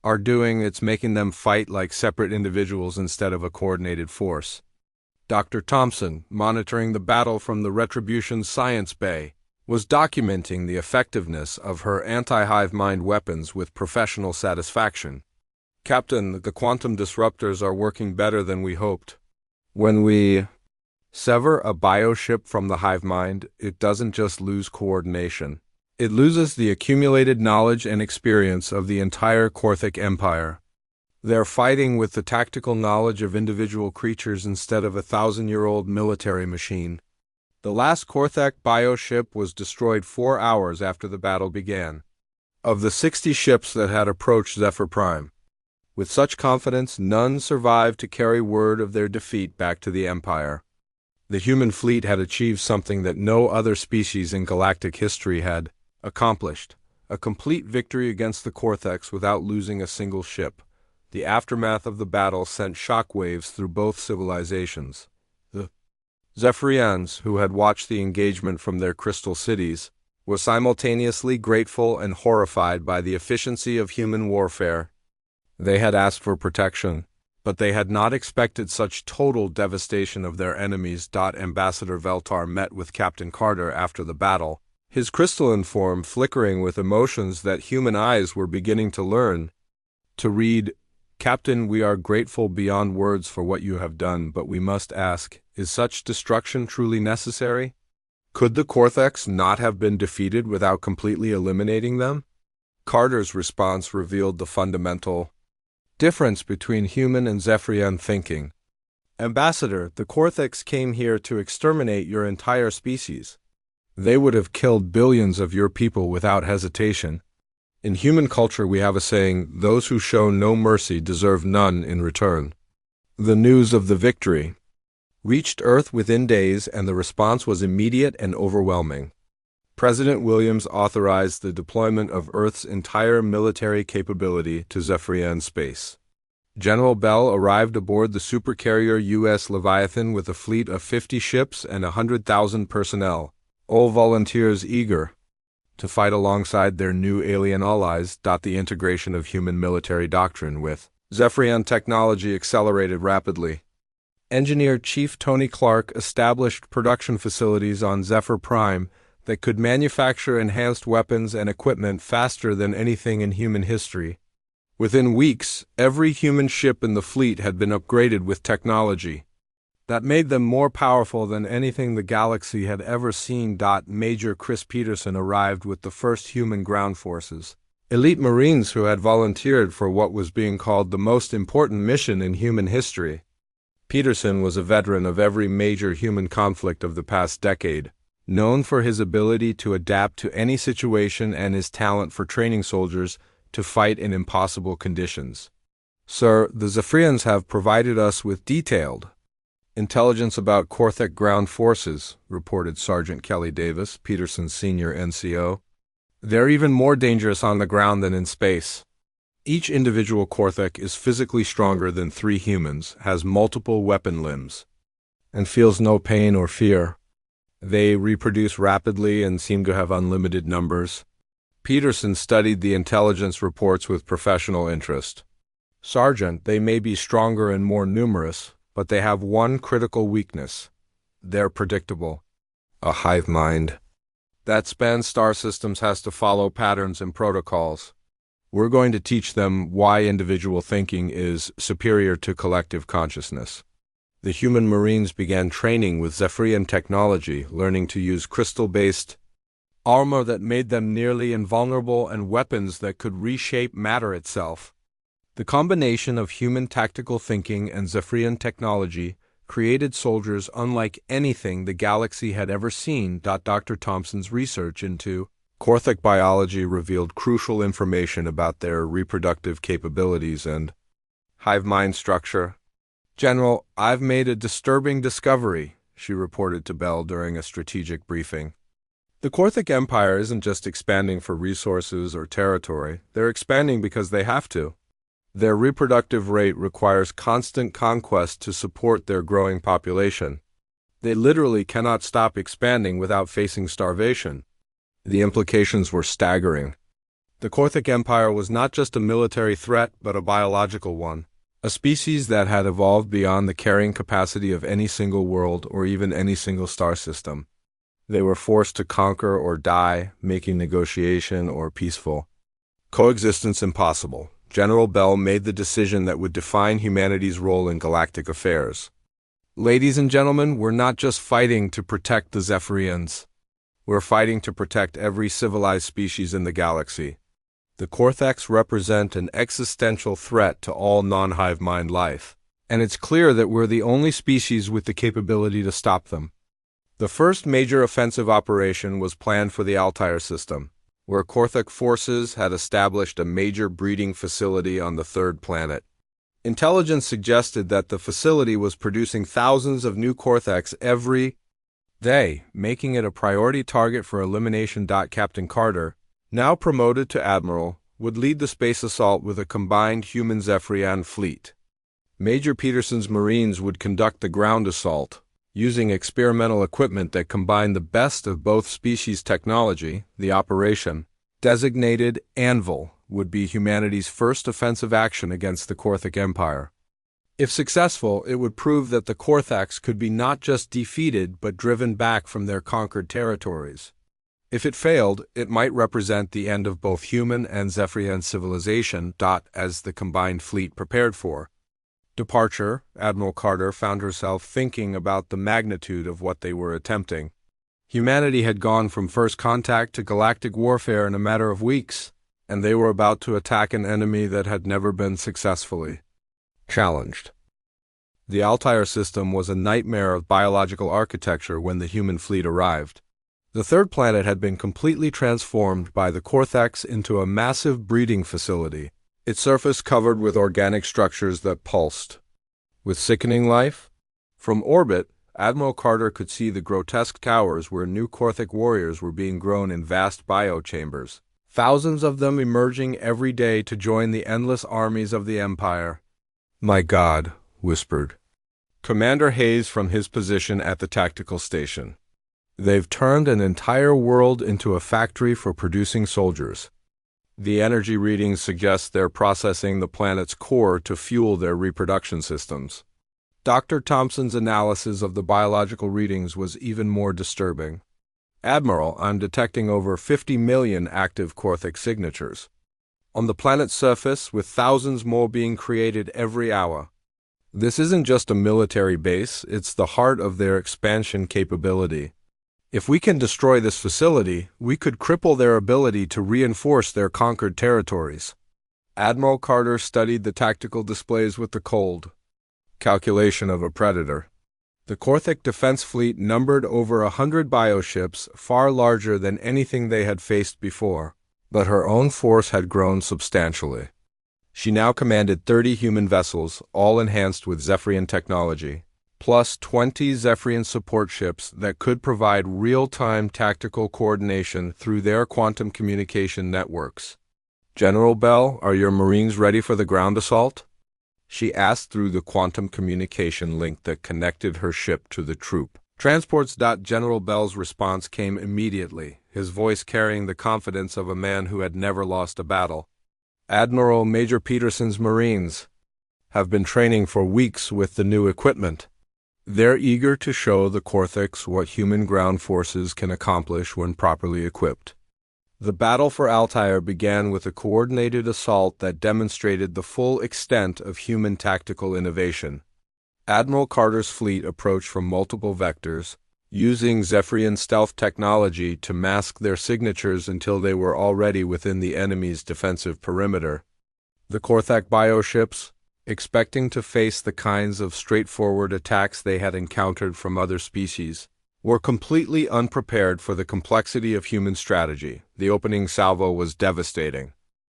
are doing, it's making them fight like separate individuals instead of a coordinated force." Dr. Thompson, monitoring the battle from the Retribution Science Bay, was documenting the effectiveness of her anti-hive mind weapons with professional satisfaction. "Captain, the quantum disruptors are working better than we hoped. When we sever a bioship from the hive mind, it doesn't just lose coordination. It loses the accumulated knowledge and experience of the entire Korthak Empire. They're fighting with the tactical knowledge of individual creatures instead of a 1,000-year-old military machine." The last Korthak bioship was destroyed 4 hours after the battle began. Of the 60 ships that had approached Zephyr Prime, with such confidence, none survived to carry word of their defeat back to the Empire. The human fleet had achieved something that no other species in galactic history had accomplished: a complete victory against the Korthaks without losing a single ship. The aftermath of the battle sent shockwaves through both civilizations. The Zephyrians, who had watched the engagement from their crystal cities, were simultaneously grateful and horrified by the efficiency of human warfare. They had asked for protection, but they had not expected such total devastation of their enemies. Ambassador Veltar met with Captain Carter after the battle, his crystalline form flickering with emotions that human eyes were beginning to learn to read. "Captain, we are grateful beyond words for what you have done, but we must ask, is such destruction truly necessary? Could the Korthaks not have been defeated without completely eliminating them?" Carter's response revealed the fundamental difference between human and Zephyrian thinking. "Ambassador, the Korthaks came here to exterminate your entire species. They would have killed billions of your people without hesitation. In human culture we have a saying, those who show no mercy deserve none in return." The news of the victory reached Earth within days, and the response was immediate and overwhelming. President Williams authorized the deployment of Earth's entire military capability to Zephyrian space. General Bell arrived aboard the supercarrier U.S. Leviathan with a fleet of 50 ships and 100,000 personnel, all volunteers eager to fight alongside their new alien allies. The integration of human military doctrine with Zephyrian technology accelerated rapidly. Engineer Chief Tony Clark established production facilities on Zephyr Prime that could manufacture enhanced weapons and equipment faster than anything in human history. Within weeks, every human ship in the fleet had been upgraded with technology that made them more powerful than anything the galaxy had ever seen. Major Chris Peterson arrived with the first human ground forces, elite Marines who had volunteered for what was being called the most important mission in human history. Peterson was a veteran of every major human conflict of the past decade, known for his ability to adapt to any situation and his talent for training soldiers to fight in impossible conditions. "Sir, the Zephyrians have provided us with detailed intelligence about Korthak ground forces," reported Sergeant Kelly Davis, Peterson's senior NCO. "They're even more dangerous on the ground than in space. Each individual Korthak is physically stronger than 3 humans, has multiple weapon limbs, and feels no pain or fear. They reproduce rapidly and seem to have unlimited numbers." Peterson studied the intelligence reports with professional interest. "Sergeant, they may be stronger and more numerous, but they have one critical weakness. They're predictable. A hive mind that spans star systems has to follow patterns and protocols. We're going to teach them why individual thinking is superior to collective consciousness." The human Marines began training with Zephyrian technology, learning to use crystal-based armor that made them nearly invulnerable and weapons that could reshape matter itself. The combination of human tactical thinking and Zephyrian technology created soldiers unlike anything the galaxy had ever seen. Dr. Thompson's research into Korthak biology revealed crucial information about their reproductive capabilities and hive mind structure. "General, I've made a disturbing discovery," she reported to Bell during a strategic briefing. The Korthic Empire isn't just expanding for resources or territory, they're expanding because they have to. Their reproductive rate requires constant conquest to support their growing population. They literally cannot stop expanding without facing starvation. The implications were staggering. The Korthic Empire was not just a military threat, but a biological one. A species that had evolved beyond the carrying capacity of any single world or even any single star system. They were forced to conquer or die, making negotiation or peaceful coexistence impossible. General Bell made the decision that would define humanity's role in galactic affairs. Ladies and gentlemen, we're not just fighting to protect the Zephyrians. We're fighting to protect every civilized species in the galaxy. The Korthics represent an existential threat to all non-hive mind life, and it's clear that we're the only species with the capability to stop them. The first major offensive operation was planned for the Altair system, where Korthic forces had established a major breeding facility on the third planet. Intelligence suggested that the facility was producing thousands of new Korthics every day, making it a priority target for elimination. Captain Carter, now promoted to admiral, would lead the space assault with a combined human Zephyrian fleet. Major Peterson's Marines would conduct the ground assault, using experimental equipment that combined the best of both species technology. The operation, designated Anvil, would be humanity's first offensive action against the Korthic Empire. If successful, it would prove that the Korthics could be not just defeated but driven back from their conquered territories. If it failed, it might represent the end of both human and Zephyrian civilization. As the combined fleet prepared for departure, Admiral Carter found herself thinking about the magnitude of what they were attempting. Humanity had gone from first contact to galactic warfare in a matter of weeks, and they were about to attack an enemy that had never been successfully challenged. The Altair system was a nightmare of biological architecture when the human fleet arrived. The third planet had been completely transformed by the Korthics into a massive breeding facility, its surface covered with organic structures that pulsed with sickening life. From orbit, Admiral Carter could see the grotesque towers where new Korthic warriors were being grown in vast biochambers, thousands of them emerging every day to join the endless armies of the Empire. "My God," whispered Commander Hayes from his position at the tactical station. "They've turned an entire world into a factory for producing soldiers." The energy readings suggest they're processing the planet's core to fuel their reproduction systems. Dr. Thompson's analysis of the biological readings was even more disturbing. "Admiral, I'm detecting over 50 million active Korthic signatures on the planet's surface, with thousands more being created every hour. This isn't just a military base, it's the heart of their expansion capability. If we can destroy this facility, we could cripple their ability to reinforce their conquered territories." Admiral Carter studied the tactical displays with the cold calculation of a predator. The Korthic defense fleet numbered over 100 bioships, far larger than anything they had faced before, but her own force had grown substantially. She now commanded 30 human vessels, all enhanced with Zephyrian technology, plus 20 Zephyrian support ships that could provide real-time tactical coordination through their quantum communication networks. "General Bell, are your Marines ready for the ground assault?" she asked through the quantum communication link that connected her ship to the troop transports. General Bell's response came immediately, his voice carrying the confidence of a man who had never lost a battle. "Admiral, Major Peterson's Marines have been training for weeks with the new equipment. They're eager to show the Korthics what human ground forces can accomplish when properly equipped." The battle for Altair began with a coordinated assault that demonstrated the full extent of human tactical innovation. Admiral Carter's fleet approached from multiple vectors, using Zephyrian stealth technology to mask their signatures until they were already within the enemy's defensive perimeter. The Korthic bioships, expecting to face the kinds of straightforward attacks they had encountered from other species, were completely unprepared for the complexity of human strategy. The opening salvo was devastating.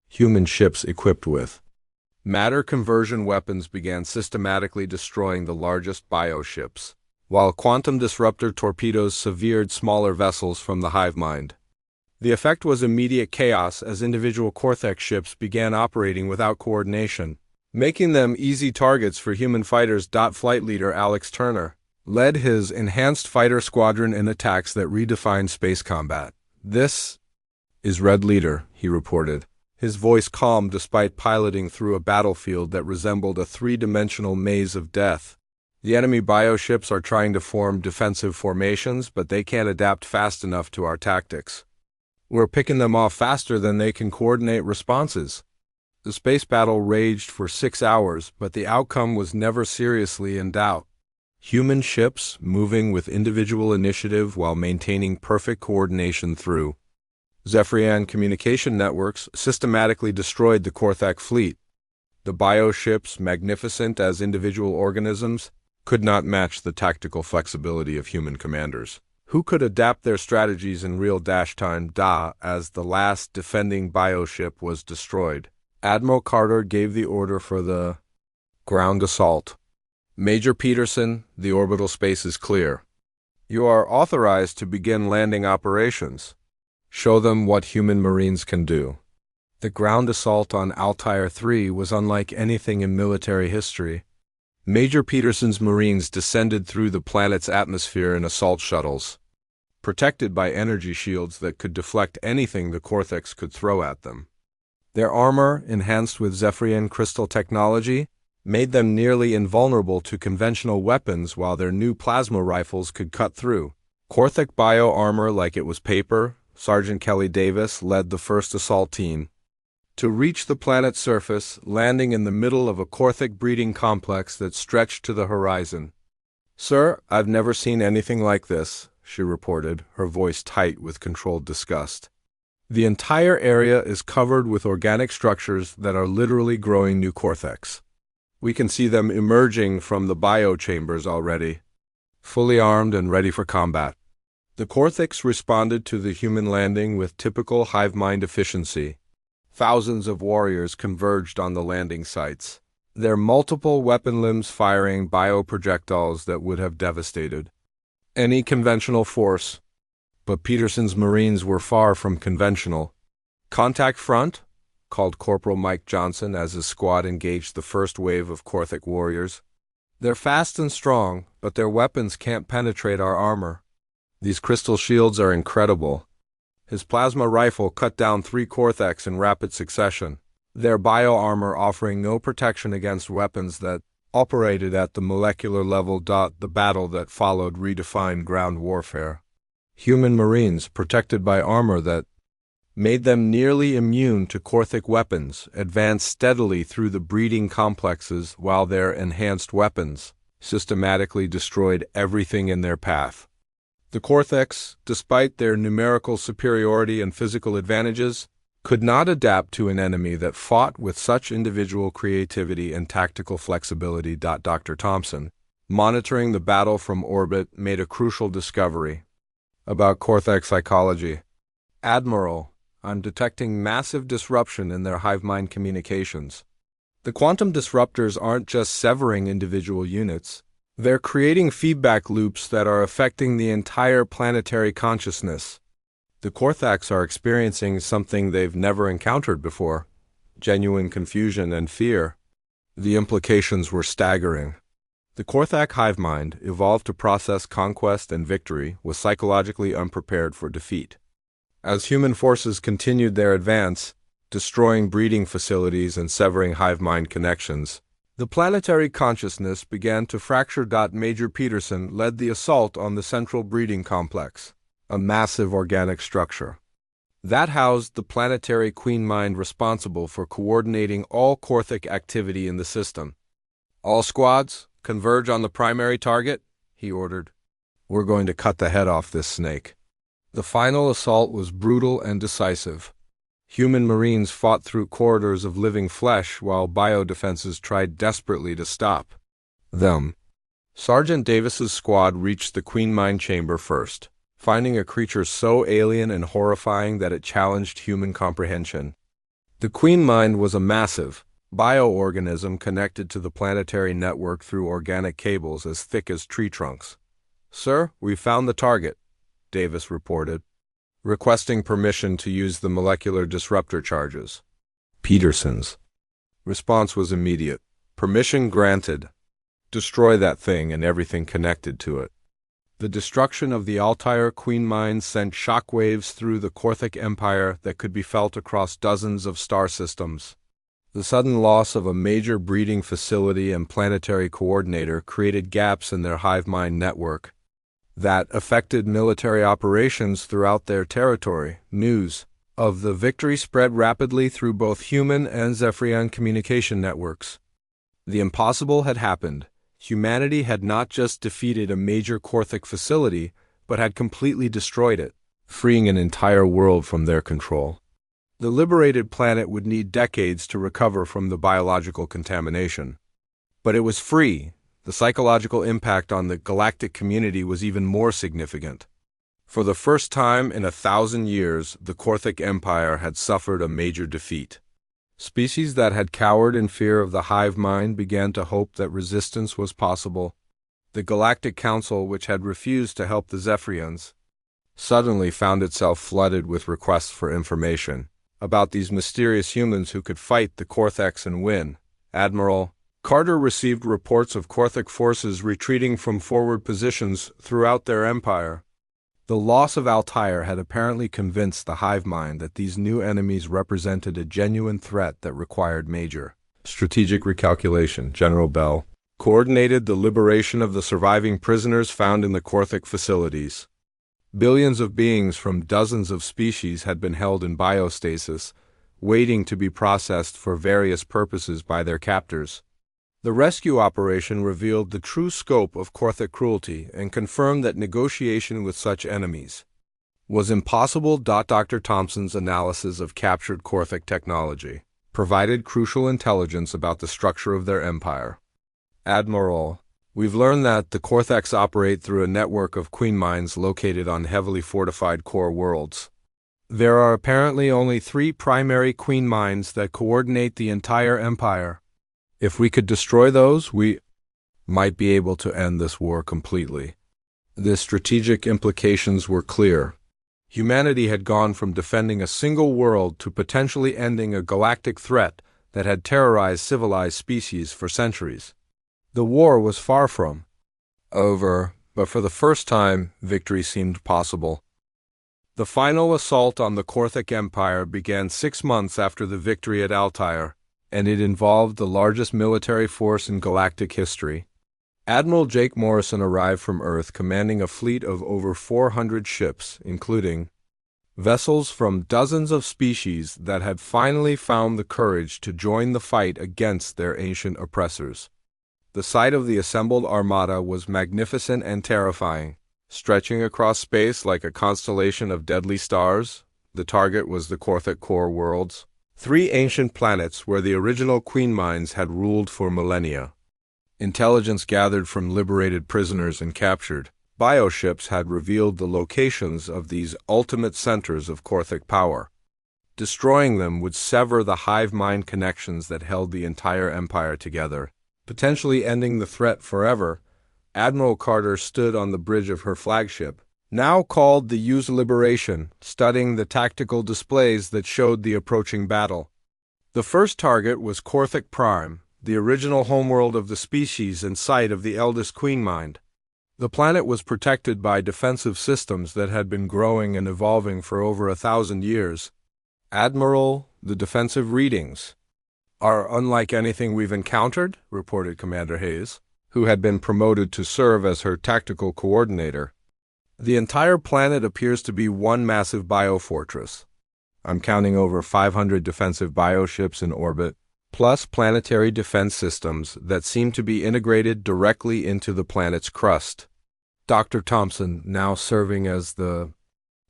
Human ships equipped with matter conversion weapons began systematically destroying the largest bioships. while quantum disruptor torpedoes severed smaller vessels from the hive mind. The effect was immediate chaos as individual Cortex ships began operating without coordination, making them easy targets for human fighters. Flight leader Alex Turner led his enhanced fighter squadron in attacks that redefined space combat. "This is Red Leader," he reported, his voice calm despite piloting through a battlefield that resembled a three-dimensional maze of death. "The enemy bioships are trying to form defensive formations, but they can't adapt fast enough to our tactics. We're picking them off faster than they can coordinate responses." The space battle raged for 6 hours, but the outcome was never seriously in doubt. Human ships moving with individual initiative while maintaining perfect coordination through Zephyrian communication networks systematically destroyed the Corthac fleet. The bioships, magnificent as individual organisms, could not match the tactical flexibility of human commanders, who could adapt their strategies in real time. As the last defending bioship was destroyed, Admiral Carter gave the order for the ground assault. "Major Peterson, the orbital space is clear. You are authorized to begin landing operations. Show them what human Marines can do." The ground assault on Altair 3 was unlike anything in military history. Major Peterson's Marines descended through the planet's atmosphere in assault shuttles, protected by energy shields that could deflect anything the Cortex could throw at them. Their armor, enhanced with Zephyrian crystal technology, made them nearly invulnerable to conventional weapons, while their new plasma rifles could cut through Corthac bio armor like it was paper. Sergeant Kelly Davis led the first assault team to reach the planet's surface, landing in the middle of a Corthac breeding complex that stretched to the horizon. "Sir, I've never seen anything like this," she reported, her voice tight with controlled disgust. "The entire area is covered with organic structures that are literally growing new Corthacs. We can see them emerging from the biochambers already, fully armed and ready for combat." The Corthacs responded to the human landing with typical hive mind efficiency. Thousands of warriors converged on the landing sites, their multiple weapon limbs firing bioprojectiles that would have devastated any conventional force. But Peterson's Marines were far from conventional. "Contact front," called Corporal Mike Johnson as his squad engaged the first wave of Corthac warriors. "They're fast and strong, but their weapons can't penetrate our armor. These crystal shields are incredible." His plasma rifle cut down 3 Corthacs in rapid succession, their bio-armor offering no protection against weapons that operated at the molecular level. The battle that followed redefined ground warfare. Human Marines, protected by armor that made them nearly immune to Corthac weapons, advanced steadily through the breeding complexes while their enhanced weapons systematically destroyed everything in their path. The Corthacs, despite their numerical superiority and physical advantages, could not adapt to an enemy that fought with such individual creativity and tactical flexibility. Dr. Thompson, monitoring the battle from orbit, made a crucial discovery about Corthac psychology. "Admiral, I'm detecting massive disruption in their hive mind communications. The quantum disruptors aren't just severing individual units. They're creating feedback loops that are affecting the entire planetary consciousness. The Corthacs are experiencing something they've never encountered before: genuine confusion and fear." The implications were staggering. The Corthac hive mind, evolved to process conquest and victory, was psychologically unprepared for defeat. As human forces continued their advance, destroying breeding facilities and severing hive mind connections, the planetary consciousness began to fracture. Major Peterson led the assault on the central breeding complex, a massive organic structure that housed the planetary queen mind responsible for coordinating all Corthac activity in the system. "All squads, converge on the primary target," he ordered. "We're going to cut the head off this snake." The final assault was brutal and decisive. Human Marines fought through corridors of living flesh while biodefenses tried desperately to stop them. Sergeant Davis's squad reached the Queen Mind chamber first, finding a creature so alien and horrifying that it challenged human comprehension. The Queen Mind was a massive bioorganism connected to the planetary network through organic cables as thick as tree trunks. Sir, we found the target, Davis reported, requesting permission to use the molecular disruptor charges. Peterson's response was immediate. Permission granted. Destroy that thing and everything connected to it. The destruction of the Altair Queen Mines sent shockwaves through the Korthic Empire that could be felt across dozens of star systems. The sudden loss of a major breeding facility and planetary coordinator created gaps in their hive mind network that affected military operations throughout their territory. News of the victory spread rapidly through both human and Zephyrian communication networks. The impossible had happened. Humanity had not just defeated a major Korthic facility, but had completely destroyed it, freeing an entire world from their control. The liberated planet would need decades to recover from the biological contamination. But it was free. The psychological impact on the galactic community was even more significant. For the first time in 1,000 years, the Korthic Empire had suffered a major defeat. Species that had cowered in fear of the hive mind began to hope that resistance was possible. The Galactic Council, which had refused to help the Zephyrians, suddenly found itself flooded with requests for information about these mysterious humans who could fight the Korthics and win. Admiral Carter received reports of Korthic forces retreating from forward positions throughout their empire. The loss of Altair had apparently convinced the hive mind that these new enemies represented a genuine threat that required major strategic recalculation. General Bell coordinated the liberation of the surviving prisoners found in the Korthic facilities. Billions of beings from dozens of species had been held in biostasis, waiting to be processed for various purposes by their captors. The rescue operation revealed the true scope of Korthic cruelty and confirmed that negotiation with such enemies was impossible. Dr. Thompson's analysis of captured Korthic technology provided crucial intelligence about the structure of their empire. Admiral, we've learned that the Korthics operate through a network of queen mines located on heavily fortified core worlds. There are apparently only 3 primary queen mines that coordinate the entire empire. If we could destroy those, we might be able to end this war completely. The strategic implications were clear. Humanity had gone from defending a single world to potentially ending a galactic threat that had terrorized civilized species for centuries. The war was far from over, but for the first time, victory seemed possible. The final assault on the Korthic Empire began 6 months after the victory at Altair, and it involved the largest military force in galactic history. Admiral Jake Morrison arrived from Earth commanding a fleet of over 400 ships, including vessels from dozens of species that had finally found the courage to join the fight against their ancient oppressors. The sight of the assembled armada was magnificent and terrifying. Stretching across space like a constellation of deadly stars, the target was the Korthic core worlds, 3 ancient planets where the original queen mines had ruled for millennia. Intelligence gathered from liberated prisoners and captured bioships had revealed the locations of these ultimate centers of Korthic power. Destroying them would sever the hive mind connections that held the entire empire together, potentially ending the threat forever. Admiral Carter stood on the bridge of her flagship, now called the Use Liberation, studying the tactical displays that showed the approaching battle. The first target was Korthic Prime, the original homeworld of the species and site of the eldest queen mind. The planet was protected by defensive systems that had been growing and evolving for over 1,000 years. Admiral, the defensive readings are unlike anything we've encountered, reported Commander Hayes, who had been promoted to serve as her tactical coordinator. The entire planet appears to be one massive biofortress. I'm counting over 500 defensive bioships in orbit, plus planetary defense systems that seem to be integrated directly into the planet's crust. Dr. Thompson, now serving as the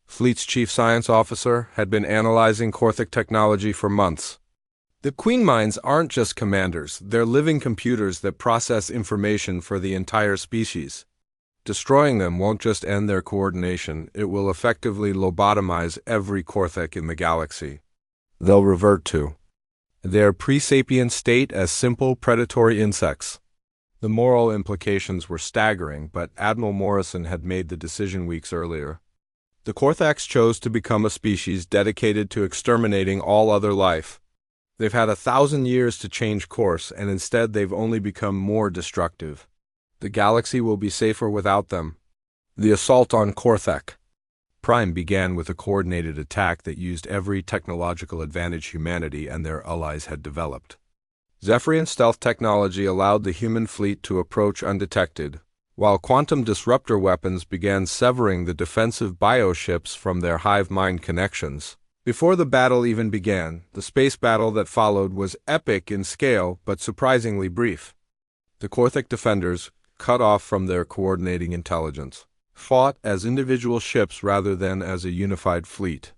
fleet's chief science officer, had been analyzing Korthic technology for months. The queen mines aren't just commanders, they're living computers that process information for the entire species. Destroying them won't just end their coordination, it will effectively lobotomize every Korthic in the galaxy. They'll revert to their pre-sapient state as simple predatory insects. The moral implications were staggering, but Admiral Morrison had made the decision weeks earlier. The Korthax chose to become a species dedicated to exterminating all other life. They've had 1,000 years to change course, and instead they've only become more destructive. The galaxy will be safer without them. The assault on Korthak Prime began with a coordinated attack that used every technological advantage humanity and their allies had developed. Zephyrian stealth technology allowed the human fleet to approach undetected, while quantum disruptor weapons began severing the defensive bioships from their hive mind connections. Before the battle even began, the space battle that followed was epic in scale but surprisingly brief. The Korthak defenders, cut off from their coordinating intelligence, fought as individual ships rather than as a unified fleet.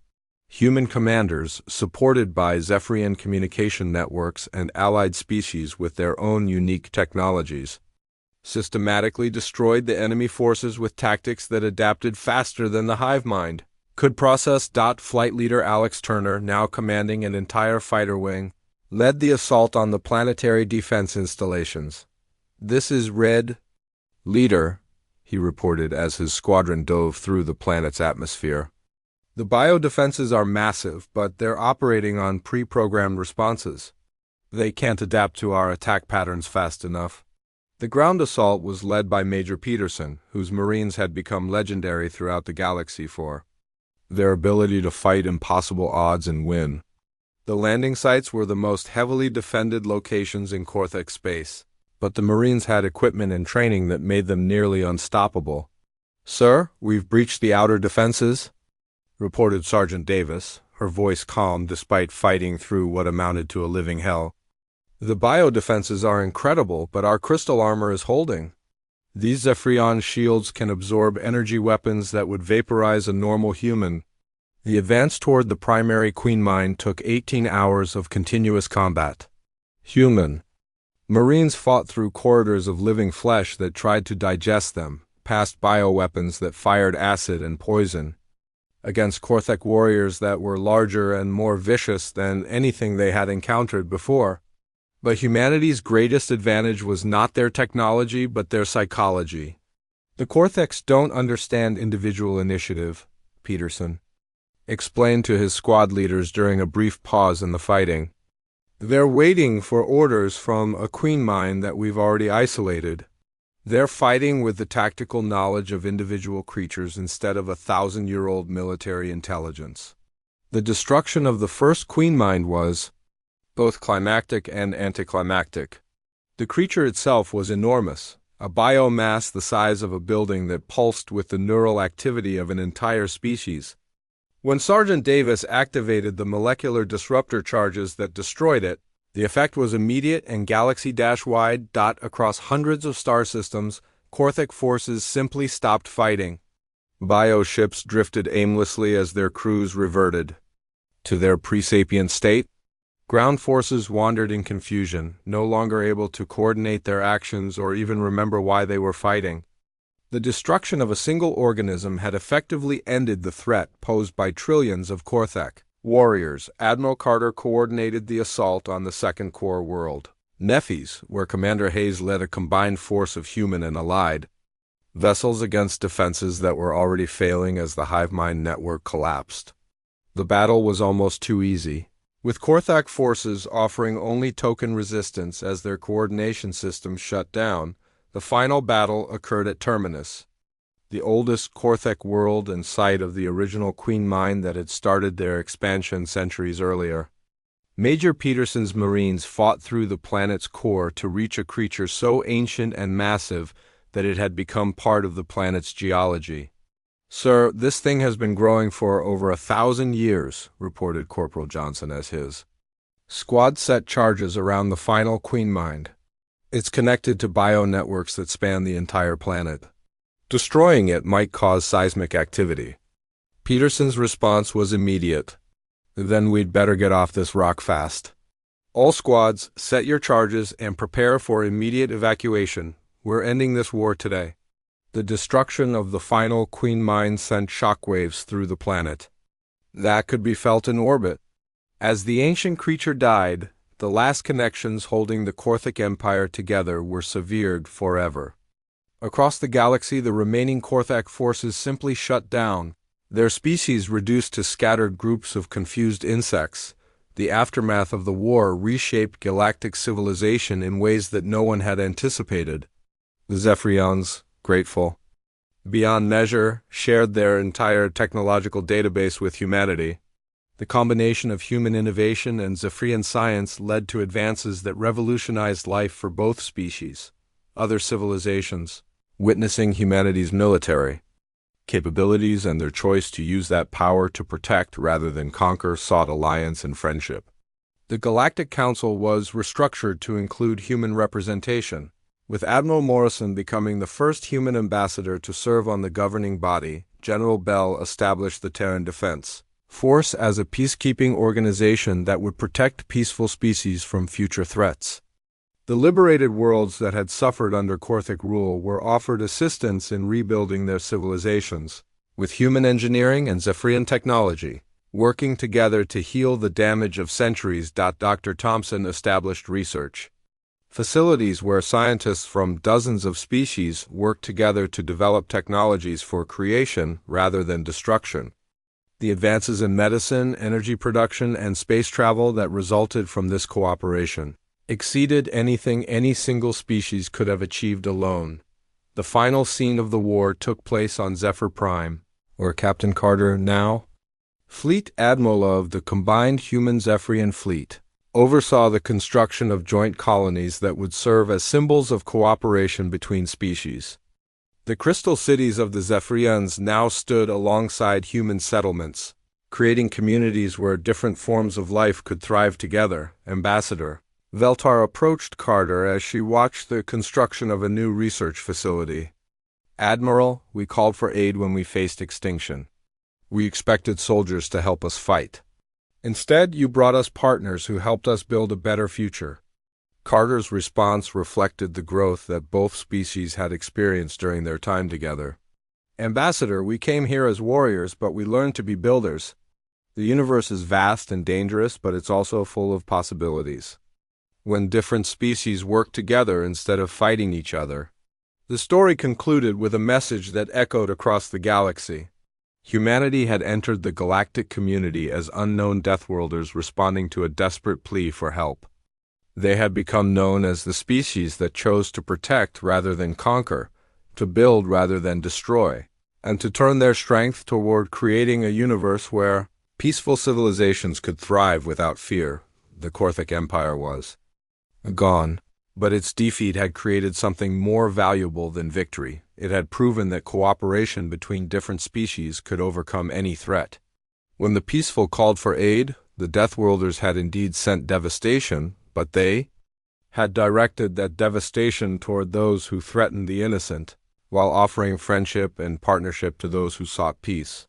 Human commanders, supported by Zephyrian communication networks and allied species with their own unique technologies, systematically destroyed the enemy forces with tactics that adapted faster than the hive mind. Could process. Flight leader Alex Turner, now commanding an entire fighter wing, led the assault on the planetary defense installations. "This is Red Leader," he reported as his squadron dove through the planet's atmosphere. "The biodefenses are massive, but they're operating on pre-programmed responses. They can't adapt to our attack patterns fast enough." The ground assault was led by Major Peterson, whose Marines had become legendary throughout the galaxy for their ability to fight impossible odds and win. The landing sites were the most heavily defended locations in Korthak space, but the Marines had equipment and training that made them nearly unstoppable. "Sir, we've breached the outer defenses," reported Sergeant Davis, her voice calm despite fighting through what amounted to a living hell. "The biodefenses are incredible, but our crystal armor is holding. These Zephyrian shields can absorb energy weapons that would vaporize a normal human." The advance toward the primary Queen Mine took 18 hours of continuous combat. Human Marines fought through corridors of living flesh that tried to digest them, past bioweapons that fired acid and poison, against Korthak warriors that were larger and more vicious than anything they had encountered before. But humanity's greatest advantage was not their technology, but their psychology. "The Korthaks don't understand individual initiative," Peterson explained to his squad leaders during a brief pause in the fighting. "They're waiting for orders from a Queen Mine that we've already isolated. They're fighting with the tactical knowledge of individual creatures instead of 1,000-year-old military intelligence." The destruction of the first Queen Mine was both climactic and anticlimactic. The creature itself was enormous, a biomass the size of a building that pulsed with the neural activity of an entire species. When Sergeant Davis activated the molecular disruptor charges that destroyed it, the effect was immediate and galaxy-wide. Across hundreds of star systems, Korthak forces simply stopped fighting. Bioships drifted aimlessly as their crews reverted to their pre-sapient state. Ground forces wandered in confusion, no longer able to coordinate their actions or even remember why they were fighting. The destruction of a single organism had effectively ended the threat posed by trillions of Korthak warriors. Admiral Carter coordinated the assault on the second core world, Nephis, where Commander Hayes led a combined force of human and allied vessels against defenses that were already failing as the hive mind network collapsed. The battle was almost too easy, with Korthak forces offering only token resistance as their coordination systems shut down. The final battle occurred at Terminus, the oldest Korthak world and site of the original Queen Mine that had started their expansion centuries earlier. Major Peterson's Marines fought through the planet's core to reach a creature so ancient and massive that it had become part of the planet's geology. "Sir, this thing has been growing for over 1,000 years, reported Corporal Johnson as his squad set charges around the final Queen Mine. It's connected to bio-networks that span the entire planet. Destroying it might cause seismic activity." Peterson's response was immediate. "Then we'd better get off this rock fast. All squads, set your charges and prepare for immediate evacuation. We're ending this war today." The destruction of the final Queen Mine sent shockwaves through the planet that could be felt in orbit. As the ancient creature died, The last connections holding the Korthic Empire together were severed forever. Across the galaxy, the remaining Korthak forces simply shut down, their species reduced to scattered groups of confused insects. The aftermath of the war reshaped galactic civilization in ways that no one had anticipated. The Zephyrians, grateful beyond measure, shared their entire technological database with humanity. The combination of human innovation and Zephyrian science led to advances that revolutionized life for both species. Other civilizations, witnessing humanity's military capabilities and their choice to use that power to protect rather than conquer, sought alliance and friendship. The Galactic Council was restructured to include human representation, with Admiral Morrison becoming the first human ambassador to serve on the governing body. General Bell established the Terran Defense Force as a peacekeeping organization that would protect peaceful species from future threats. The liberated worlds that had suffered under Korthic rule were offered assistance in rebuilding their civilizations, with human engineering and Zephyrian technology working together to heal the damage of centuries. Dr. Thompson established research facilities where scientists from dozens of species worked together to develop technologies for creation rather than destruction. The advances in medicine, energy production, and space travel that resulted from this cooperation exceeded anything any single species could have achieved alone. The final scene of the war took place on Zephyr Prime, where Captain Carter, now Fleet Admiral of the combined human Zephyrian fleet, oversaw the construction of joint colonies that would serve as symbols of cooperation between species. The crystal cities of the Zephyrians now stood alongside human settlements, creating communities where different forms of life could thrive together. Ambassador Veltar approached Carter as she watched the construction of a new research facility. Admiral, we called for aid when we faced extinction. We expected soldiers to help us fight. Instead, you brought us partners who helped us build a better future. Carter's response reflected the growth that both species had experienced during their time together. Ambassador, we came here as warriors, but we learned to be builders. The universe is vast and dangerous, but it's also full of possibilities. When different species work together instead of fighting each other. The story concluded with a message that echoed across the galaxy. Humanity had entered the galactic community as unknown Deathworlders responding to a desperate plea for help. They had become known as the species that chose to protect rather than conquer, to build rather than destroy, and to turn their strength toward creating a universe where peaceful civilizations could thrive without fear. The Korthic Empire was gone, but its defeat had created something more valuable than victory. It had proven that cooperation between different species could overcome any threat. When the peaceful called for aid, the Deathworlders had indeed sent devastation, but they had directed that devastation toward those who threatened the innocent, while offering friendship and partnership to those who sought peace.